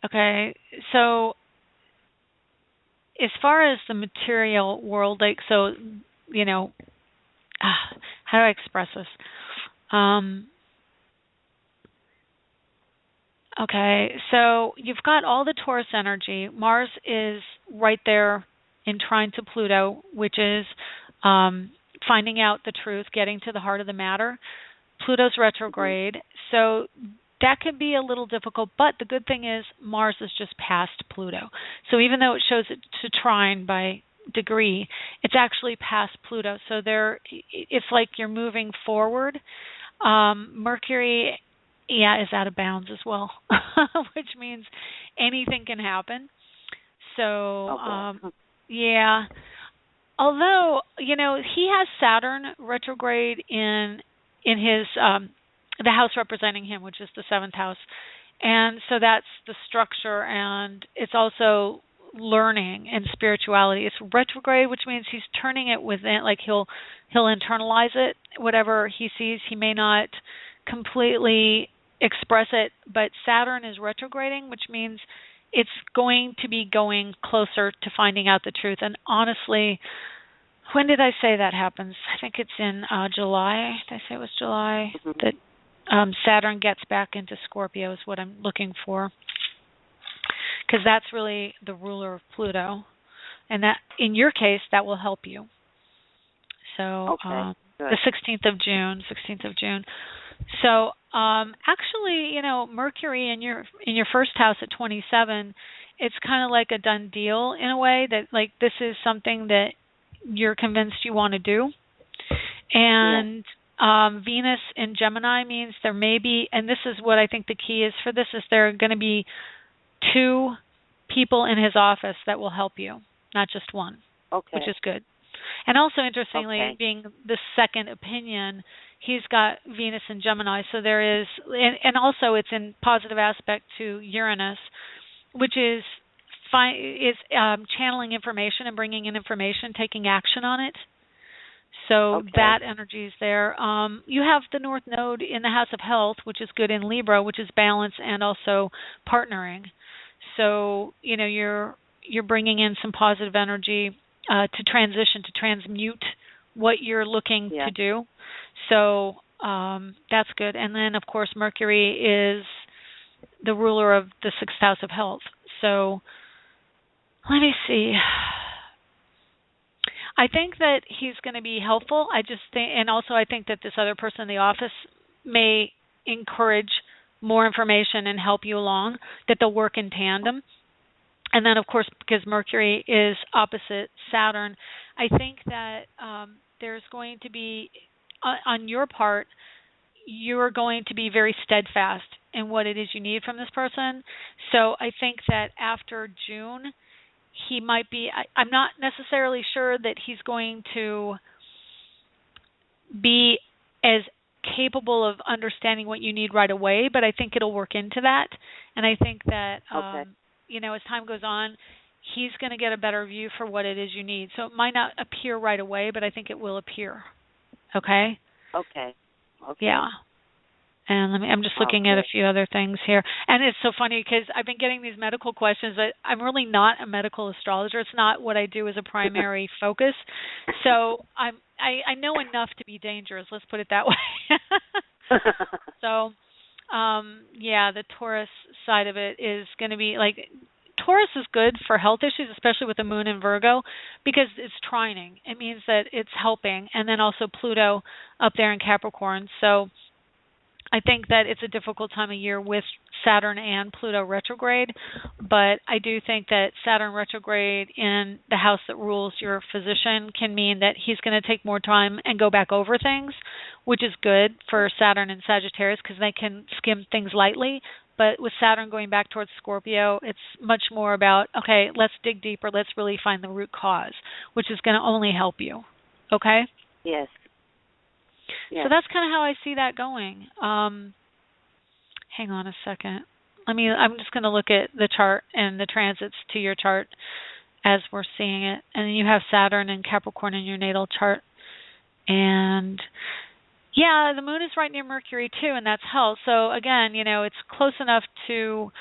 [SPEAKER 4] Okay, so as far as the material world, how do I express this? Okay, so you've got all the Taurus energy. Mars is right there in trine to Pluto, which is finding out the truth, getting to the heart of the matter. Pluto's retrograde, so that could be a little difficult, but the good thing is Mars is just past Pluto. So even though it shows it to trine by degree, it's actually past Pluto. So it's like you're moving forward. Mercury, is out of bounds as well, which means anything can happen. So, yeah. Although, he has Saturn retrograde in his the house representing him, which is the 7th house. And so that's the structure, and it's also learning and spirituality. It's retrograde, which means he's turning it within, like he'll internalize it, whatever he sees. He may not completely express it, but Saturn is retrograding, which means it's going to be going closer to finding out the truth. And honestly, when did I say that happens? I think it's in July. Did I say it was July? That Saturn gets back into Scorpio is what I'm looking for, because that's really the ruler of Pluto, and that, in your case, that will help you. So the 16th of June. So actually, Mercury in your first house at 27, it's kind of like a done deal in a way, that like this is something that you're convinced you want to do. And Venus in Gemini means there may be, and this is what I think the key is for this, is there are going to be 2 people in his office that will help you, not just one, which is good. And also, interestingly, being the second opinion, he's got Venus in Gemini, so there is, and also it's in positive aspect to Uranus, which is channeling information and bringing in information, taking action on it. So that energy is there. You have the North Node in the House of Health, which is good in Libra, which is balance and also partnering. So you're bringing in some positive energy to transition, to transmute what you're looking to do. So that's good. And then, of course, Mercury is the ruler of the 6th house of health. So let me see. I think that he's going to be helpful. I just think, and also I think that this other person in the office may encourage more information and help you along, that they'll work in tandem. And then, of course, because Mercury is opposite Saturn, I think that there's going to be, on your part, you're going to be very steadfast in what it is you need from this person. So I think that after June, he might be, I'm not necessarily sure that he's going to be as capable of understanding what you need right away, but I think it'll work into that. And I think that, as time goes on, he's going to get a better view for what it is you need. So it might not appear right away, but I think it will appear. Okay?
[SPEAKER 7] Okay.
[SPEAKER 4] Yeah. And I'm just looking at a few other things here. And it's so funny because I've been getting these medical questions. I'm really not a medical astrologer. It's not what I do as a primary focus. So I know enough to be dangerous. Let's put it that way. So, the Taurus side of it is going to be like, Taurus is good for health issues, especially with the moon in Virgo, because it's trining. It means that it's helping. And then also Pluto up there in Capricorn. So I think that it's a difficult time of year with Saturn and Pluto retrograde, but I do think that Saturn retrograde in the house that rules your physician can mean that he's going to take more time and go back over things, which is good for Saturn and Sagittarius because they can skim things lightly. But with Saturn going back towards Scorpio, it's much more about, okay, let's dig deeper, let's really find the root cause, which is going to only help you. Okay?
[SPEAKER 7] Yes.
[SPEAKER 4] So that's kind of how I see that going. Hang on a second. I'm just going to look at the chart and the transits to your chart as we're seeing it. And then you have Saturn and Capricorn in your natal chart. And the moon is right near Mercury too, and that's health. So again, it's close enough to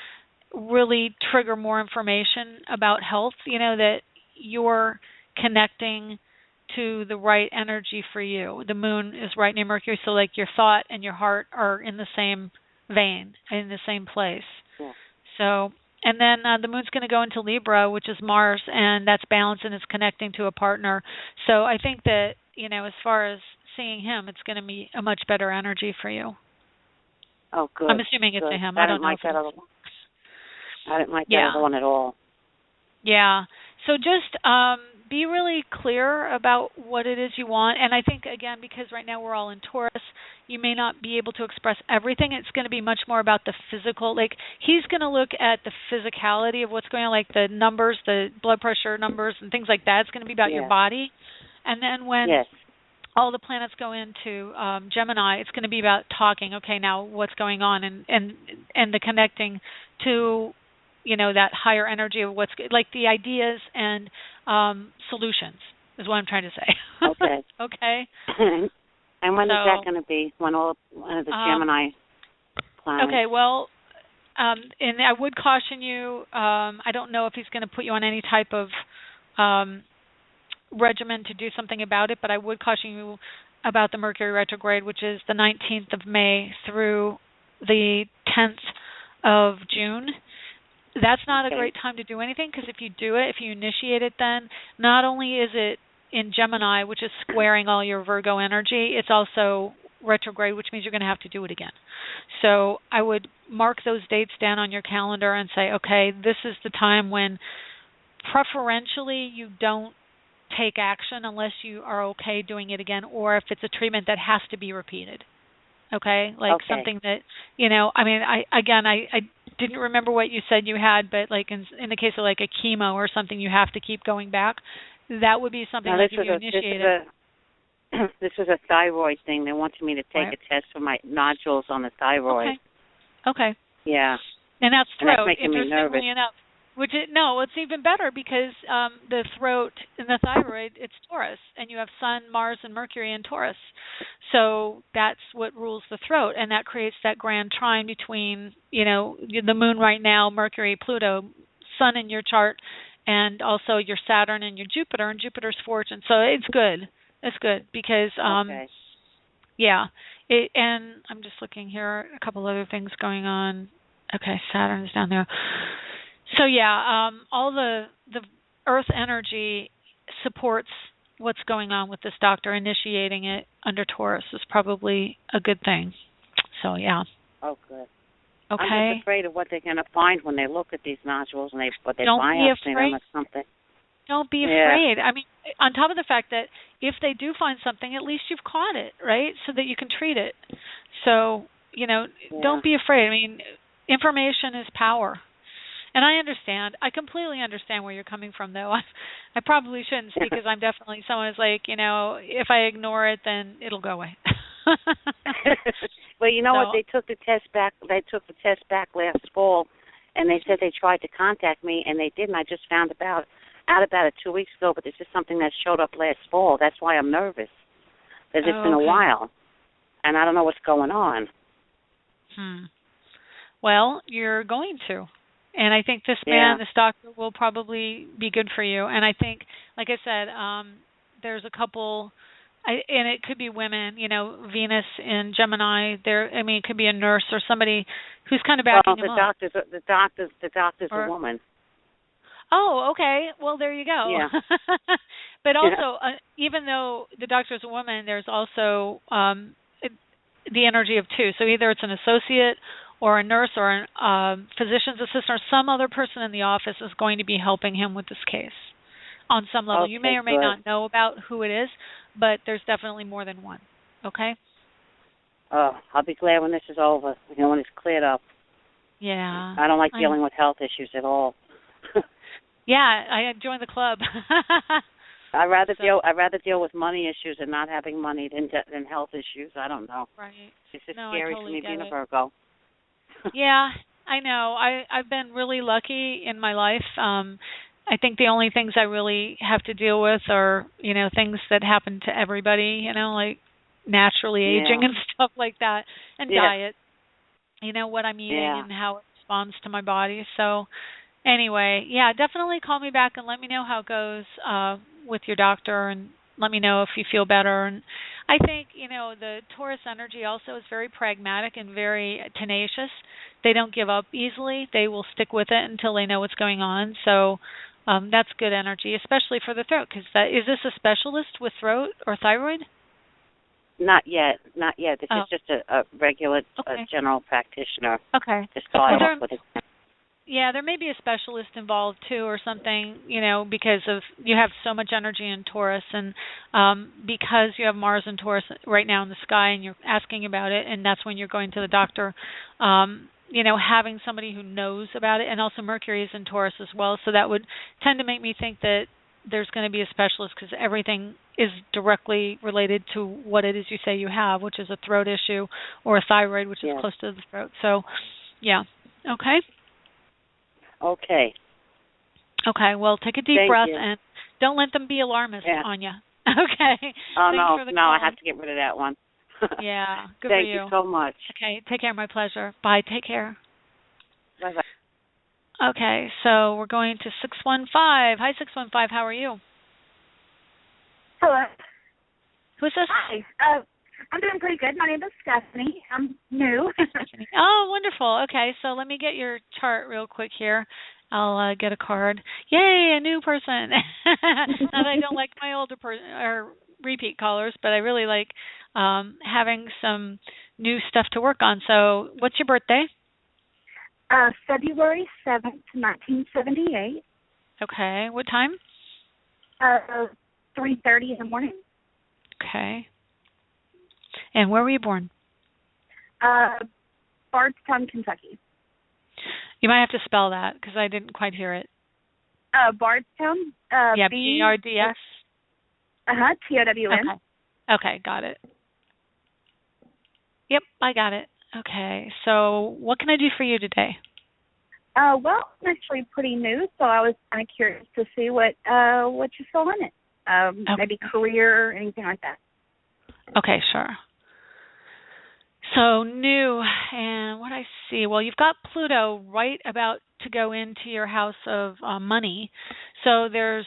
[SPEAKER 4] really trigger more information about health, that you're connecting to the right energy for you. The moon is right near Mercury, so like your thought and your heart are in the same vein, in the same place.
[SPEAKER 7] Cool.
[SPEAKER 4] So, and then the moon's going to go into Libra, which is Mars, and that's balance and it's connecting to a partner. So I think that, as far as seeing him, it's going to be a much better energy for you.
[SPEAKER 7] Oh, good.
[SPEAKER 4] I'm assuming it's
[SPEAKER 7] good.
[SPEAKER 4] a him.
[SPEAKER 7] I
[SPEAKER 4] don't know
[SPEAKER 7] like
[SPEAKER 4] if
[SPEAKER 7] that other one. I didn't like that
[SPEAKER 4] Yeah.
[SPEAKER 7] other one at all.
[SPEAKER 4] Yeah. So just be really clear about what it is you want. And I think, again, because right now we're all in Taurus, you may not be able to express everything. It's going to be much more about the physical. Like, he's going to look at the physicality of what's going on, like the numbers, the blood pressure numbers and things like that. It's going to be about your body. And then when all the planets go into Gemini, it's going to be about talking, okay, now what's going on, and the connecting to that higher energy of what's like the ideas and solutions is what I'm trying to say.
[SPEAKER 7] Okay.
[SPEAKER 4] Okay.
[SPEAKER 7] And when is that going to be? When all of the Gemini planets?
[SPEAKER 4] Okay. Well, and I would caution you. I don't know if he's going to put you on any type of regimen to do something about it, but I would caution you about the Mercury retrograde, which is the 19th of May through the 10th of June. That's not a great time to do anything, because if you initiate it, then not only is it in Gemini, which is squaring all your Virgo energy, it's also retrograde, which means you're going to have to do it again. So I would mark those dates down on your calendar and say, okay, this is the time when preferentially you don't take action unless you are okay doing it again, or if it's a treatment that has to be repeated. Okay, something that I didn't remember what you said you had, but like in the case of like a chemo or something, you have to keep going back. That would be something like if you initiate it.
[SPEAKER 7] This is a thyroid thing. They wanted me to take a test for my nodules on the thyroid.
[SPEAKER 4] Okay.
[SPEAKER 7] Yeah.
[SPEAKER 4] And that's throat.
[SPEAKER 7] And that's making me nervous.
[SPEAKER 4] Enough. It's even better because the throat and the thyroid, it's Taurus, and you have Sun, Mars, and Mercury in Taurus. So that's what rules the throat, and that creates that grand trine between, the moon right now, Mercury, Pluto, Sun in your chart, and also your Saturn and your Jupiter, and Jupiter's fortune. So it's good. It's good because, and I'm just looking here, a couple other things going on. Okay, Saturn's down there. So all the Earth energy supports what's going on with this doctor. Initiating it under Taurus is probably a good thing. So
[SPEAKER 7] Oh, good.
[SPEAKER 4] Okay.
[SPEAKER 7] I'm just afraid of what they're going to find when they look at these nodules and they
[SPEAKER 4] Don't be
[SPEAKER 7] biopsy them or something.
[SPEAKER 4] Don't be afraid. I mean, on top of the fact that if they do find something, at least you've caught it, right? So that you can treat it. So don't be afraid. I mean, information is power. And I understand. I completely understand where you're coming from, though. I probably shouldn't, because I'm definitely someone who's like, if I ignore it, then it'll go away.
[SPEAKER 7] Well, what? They took the test back. They took the test back last fall, and they said they tried to contact me, and they didn't. I just found out about it 2 weeks ago. But this is something that showed up last fall. That's why I'm nervous, because it's been a while, and I don't know what's going on.
[SPEAKER 4] Well, you're going to. And I think this doctor will probably be good for you. And I think, like I said, there's a couple, and it could be women, Venus in Gemini. It could be a nurse or somebody who's kind of backing him up.
[SPEAKER 7] The doctor's a woman.
[SPEAKER 4] Oh, okay. Well, there you go.
[SPEAKER 7] Yeah.
[SPEAKER 4] But also, even though the doctor is a woman, there's also the energy of two. So either it's an associate or a nurse or a physician's assistant or some other person in the office is going to be helping him with this case on some level. You may or may not know about who it is, but there's definitely more than one. Okay?
[SPEAKER 7] Oh, I'll be glad when this is over, when it's cleared up.
[SPEAKER 4] Yeah.
[SPEAKER 7] I don't like dealing with health issues at all.
[SPEAKER 4] I joined the club.
[SPEAKER 7] I'd rather deal with money issues and not having money than health issues. I don't know.
[SPEAKER 4] Right.
[SPEAKER 7] It's just scary for me being a Virgo.
[SPEAKER 4] Yeah, I know. I've been really lucky in my life. I think the only things I really have to deal with are, things that happen to everybody, like naturally aging and stuff like that, and diet. What I'm eating and how it responds to my body. So anyway, definitely call me back and let me know how it goes with your doctor, and let me know if you feel better. And I think, the Taurus energy also is very pragmatic and very tenacious. They don't give up easily. They will stick with it until they know what's going on. So that's good energy, especially for the throat. Because is this a specialist with throat or thyroid?
[SPEAKER 7] Not yet. This is just a regular general practitioner.
[SPEAKER 4] Okay.
[SPEAKER 7] To start off with.
[SPEAKER 4] Yeah, there may be a specialist involved too, or something, because of you have so much energy in Taurus, and because you have Mars in Taurus right now in the sky, and you're asking about it, and that's when you're going to the doctor. Having somebody who knows about it, and also Mercury is in Taurus as well, so that would tend to make me think that there's going to be a specialist because everything is directly related to what it is you say you have, which is a throat issue or a thyroid, which is close to the throat. So, yeah. Okay.
[SPEAKER 7] Okay.
[SPEAKER 4] Okay. Well, take a deep breath and don't let them be alarmist on you. Okay.
[SPEAKER 7] Oh, no, I have to get rid of that one.
[SPEAKER 4] Yeah. Good for you.
[SPEAKER 7] Thank you so much.
[SPEAKER 4] Okay. Take care. My pleasure. Bye. Take care.
[SPEAKER 7] Bye-bye.
[SPEAKER 4] Okay. So we're going to 615. Hi, 615. How are you?
[SPEAKER 8] Hello.
[SPEAKER 4] Who's this?
[SPEAKER 8] Hi. I'm doing pretty good. My name is Stephanie. I'm new.
[SPEAKER 4] Oh, wonderful. Okay, so let me get your chart real quick here. I'll get a card. Yay, a new person. Not that I don't like my older or repeat callers, but I really like having some new stuff to work on. So what's your birthday?
[SPEAKER 8] February 7th, 1978.
[SPEAKER 4] Okay, what time?
[SPEAKER 8] 3:30 in the morning.
[SPEAKER 4] Okay. And where were you born?
[SPEAKER 8] Bardstown, Kentucky.
[SPEAKER 4] You might have to spell that because I didn't quite hear it.
[SPEAKER 8] Bardstown.
[SPEAKER 4] Yeah, B-R-D-S.
[SPEAKER 8] T-O-W-N.
[SPEAKER 4] Okay, got it. Yep, I got it. Okay, so what can I do for you today?
[SPEAKER 8] Well, I'm actually pretty new, so I was kind of curious to see what you saw in it. Maybe career or anything like that.
[SPEAKER 4] Okay, sure. So new, and what I see, well, you've got Pluto right about to go into your house of money. So there's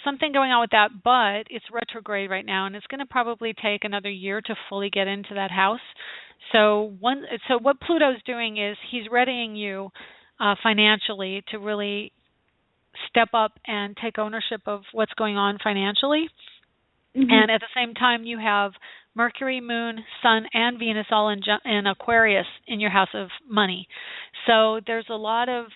[SPEAKER 4] something going on with that, but it's retrograde right now, and it's going to probably take another year to fully get into that house. So what Pluto's doing is he's readying you financially to really step up and take ownership of what's going on financially. Mm-hmm. And at the same time, you have Mercury, Moon, Sun, and Venus all in Aquarius in your house of money. So there's a lot of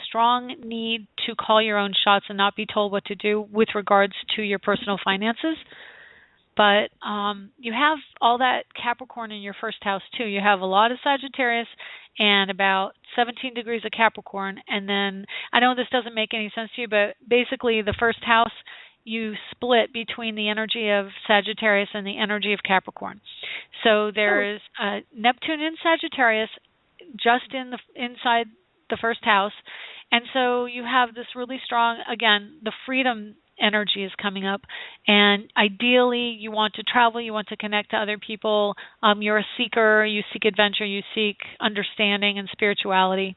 [SPEAKER 4] strong need to call your own shots and not be told what to do with regards to your personal finances. But you have all that Capricorn in your first house, too. You have a lot of Sagittarius and about 17 degrees of Capricorn. And then, I know this doesn't make any sense to you, but basically the first house, you split between the energy of Sagittarius and the energy of Capricorn. So there is Neptune in Sagittarius just inside the first house. And so you have this really strong, again, the freedom energy is coming up, and ideally you want to travel, you want to connect to other people, you're a seeker, you seek adventure, you seek understanding and spirituality.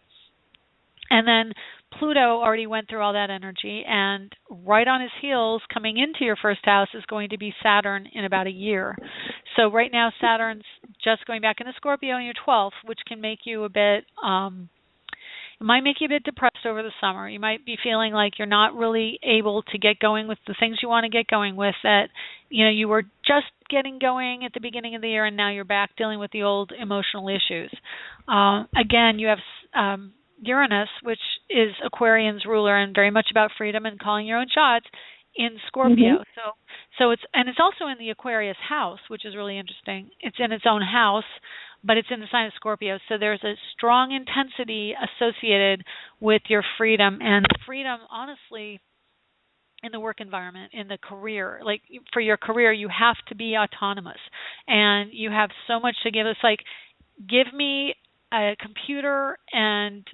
[SPEAKER 4] And then Pluto already went through all that energy, and right on his heels coming into your first house is going to be Saturn in about a year. So right now Saturn's just going back into Scorpio in your 12th, which can make you a bit it might make you a bit depressed over the summer. You might be feeling like you're not really able to get going with the things you want to get going with, that you were just getting going at the beginning of the year and now you're back dealing with the old emotional issues. Again, you have Uranus, which is Aquarian's ruler and very much about freedom and calling your own shots, in Scorpio. Mm-hmm. So it's also in the Aquarius house, which is really interesting. It's in its own house, but it's in the sign of Scorpio. So there's a strong intensity associated with your freedom, and freedom, honestly, in the work environment, in the career. Like for your career, you have to be autonomous, and you have so much to give. It's like, give me a computer and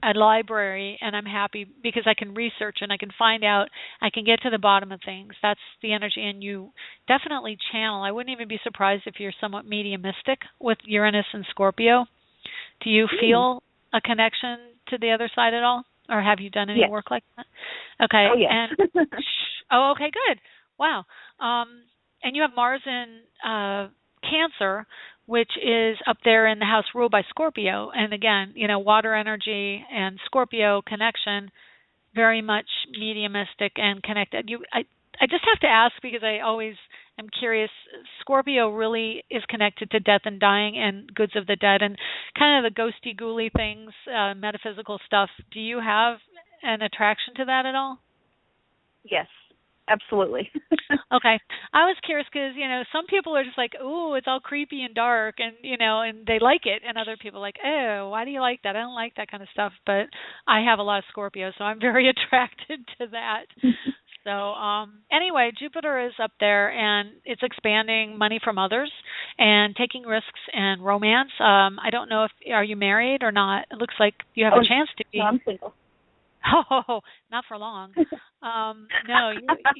[SPEAKER 4] a library and I'm happy because I can research and I can find out, I can get to the bottom of things. That's the energy, and you definitely channel. I wouldn't even be surprised if you're somewhat mediumistic with Uranus and Scorpio. Do you feel a connection to the other side at all? Or have you done any work like that? Okay.
[SPEAKER 8] Oh, yes.
[SPEAKER 4] Okay, good. Wow. and you have Mars in Cancer, which is up there in the house ruled by Scorpio. And again, water energy and Scorpio connection, very much mediumistic and connected. I just have to ask because I always am curious. Scorpio really is connected to death and dying and goods of the dead and kind of the ghosty, ghouly things, metaphysical stuff. Do you have an attraction to that at all?
[SPEAKER 8] Yes, absolutely.
[SPEAKER 4] Okay. I was curious because, some people are just like, ooh, it's all creepy and dark and, and they like it. And other people are like, oh, why do you like that? I don't like that kind of stuff. But I have a lot of Scorpio, so I'm very attracted to that. So anyway, Jupiter is up there, and it's expanding money from others and taking risks and romance. I don't know are you married or not? It looks like you have a chance to be.
[SPEAKER 8] No, I'm single.
[SPEAKER 4] Oh, not for long. No,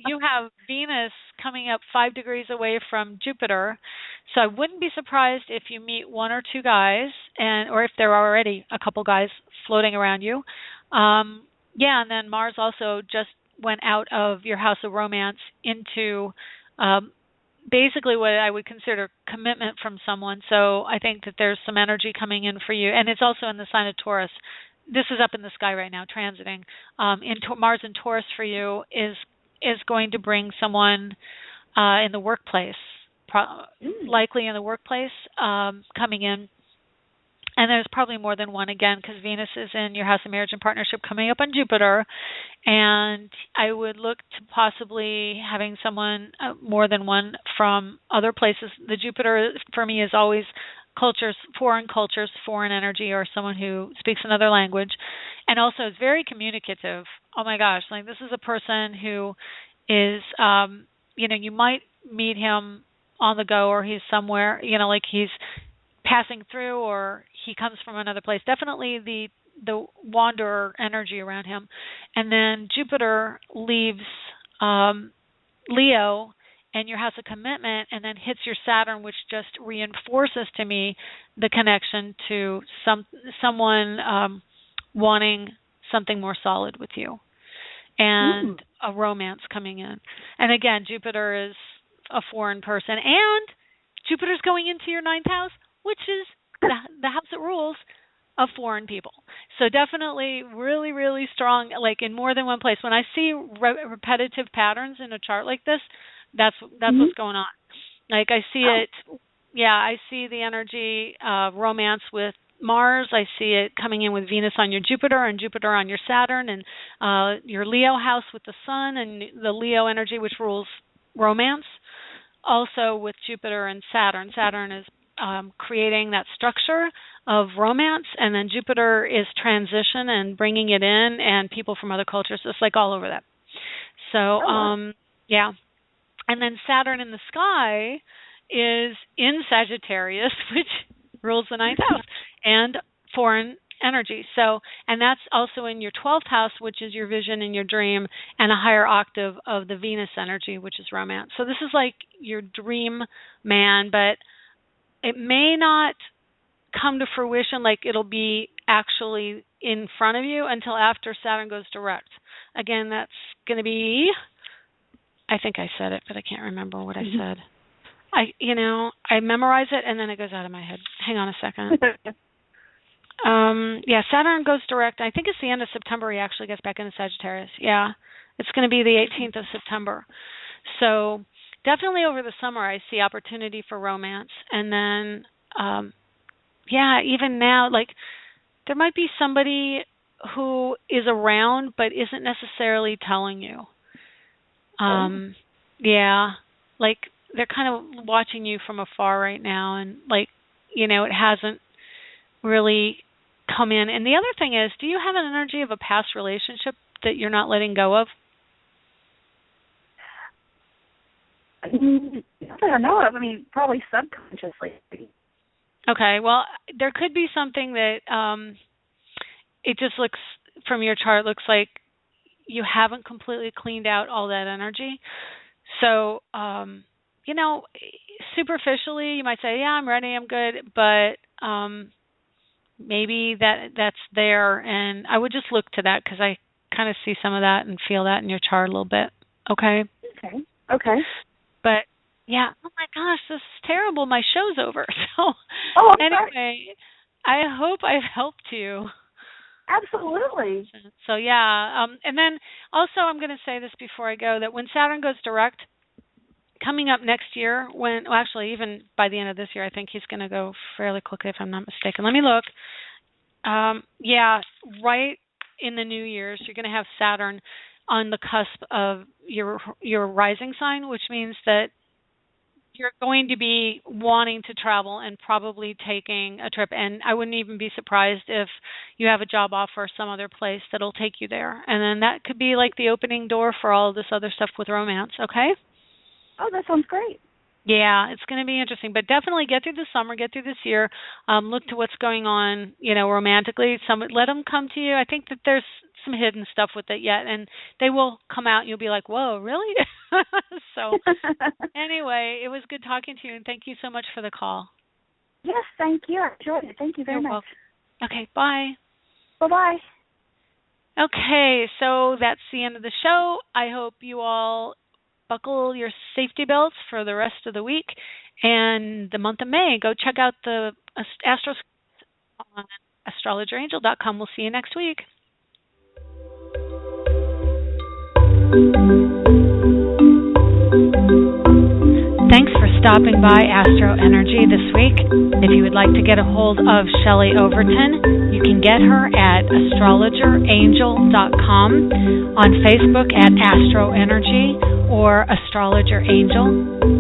[SPEAKER 4] you have Venus coming up 5 degrees away from Jupiter, so I wouldn't be surprised if you meet one or two guys, or if there are already a couple guys floating around you. And then Mars also just went out of your house of romance into basically what I would consider commitment from someone. So I think that there's some energy coming in for you, and it's also in the sign of Taurus. This is up in the sky right now, transiting. Mars in Taurus for you is going to bring someone in the workplace, likely in the workplace, coming in. And there's probably more than one, again, because Venus is in your house of marriage and partnership coming up on Jupiter. And I would look to possibly having someone, more than one, from other places. The Jupiter, for me, is always cultures, foreign energy, or someone who speaks another language. And also is very communicative. Oh, my gosh. Like, this is a person who is, you might meet him on the go, or he's somewhere, like he's passing through, or he comes from another place. Definitely the wanderer energy around him. And then Jupiter leaves Leo and your house of commitment, and then hits your Saturn, which just reinforces to me the connection to someone wanting something more solid with you, and a romance coming in. And again, Jupiter is a foreign person, and Jupiter's going into your 9th house, which is the house that rules of foreign people. So definitely really, really strong, like in more than one place. When I see repetitive patterns in a chart like this, that's what's going on. Like I see it, I see the energy of romance with Mars. I see it coming in with Venus on your Jupiter and Jupiter on your Saturn, and your Leo house with the Sun and the Leo energy, which rules romance. Also with Jupiter and Saturn. Saturn is creating that structure of romance, and then Jupiter is transition and bringing it in, and people from other cultures. It's like all over that. So, And then Saturn in the sky is in Sagittarius, which rules the 9th house, and foreign energy. So, and that's also in your 12th house, which is your vision and your dream, and a higher octave of the Venus energy, which is romance. So this is like your dream man, but it may not come to fruition, like it'll be actually in front of you until after Saturn goes direct. Again, that's going to be, I think I said it, but I can't remember what I said. I memorize it and then it goes out of my head. Hang on a second. Saturn goes direct. I think it's the end of September he actually gets back into Sagittarius. Yeah, it's going to be the 18th of September. So definitely over the summer I see opportunity for romance. And then, even now, like there might be somebody who is around but isn't necessarily telling you. Like they're kind of watching you from afar right now, and like, it hasn't really come in. And the other thing is, do you have an energy of a past relationship that you're not letting go of?
[SPEAKER 8] I don't know. I mean, probably subconsciously.
[SPEAKER 4] Okay, well, there could be something that it just looks, from your chart, looks like you haven't completely cleaned out all that energy. So, superficially, you might say, yeah, I'm ready, I'm good, but maybe that's there, and I would just look to that because I kind of see some of that and feel that in your chart a little bit. Okay?
[SPEAKER 8] Okay.
[SPEAKER 4] But Yeah. Oh my gosh, this is terrible. My show's over. So anyway, I hope I've helped you.
[SPEAKER 8] Absolutely.
[SPEAKER 4] So yeah, and then also I'm going to say this before I go, that when Saturn goes direct, coming up next year, actually even by the end of this year, I think he's going to go fairly quickly if I'm not mistaken. Let me look. Yeah, right in the New Year's, you're going to have Saturn on the cusp of your rising sign, which means that you're going to be wanting to travel and probably taking a trip. And I wouldn't even be surprised if you have a job offer some other place that'll take you there. And then that could be like the opening door for all of this other stuff with romance, okay?
[SPEAKER 8] Oh, that sounds great.
[SPEAKER 4] Yeah, it's going to be interesting. But definitely get through the summer, get through this year, look to what's going on, romantically. Let them come to you. I think that there's some hidden stuff with it yet, and they will come out and you'll be like, whoa, really? So anyway, it was good talking to you, and thank you so much for the call.
[SPEAKER 8] Yes, thank you. I enjoyed it. Thank you very much.
[SPEAKER 4] Welcome. Okay, bye.
[SPEAKER 8] Bye-bye.
[SPEAKER 4] Okay, so that's the end of the show. I hope you all buckle your safety belts for the rest of the week and the month of May. Go check out the Astros on astrologerangel.com. We'll see you next week. Thanks for stopping by AstroEnergy this week. If you would like to get a hold of Shelley Overton, you can get her at astrologerangel.com, on Facebook at AstroEnergy or Astrologer Angel.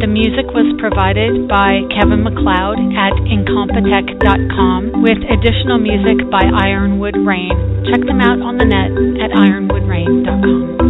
[SPEAKER 4] The music was provided by Kevin MacLeod at incompetech.com with additional music by Ironwood Rain. Check them out on the net at ironwoodrain.com.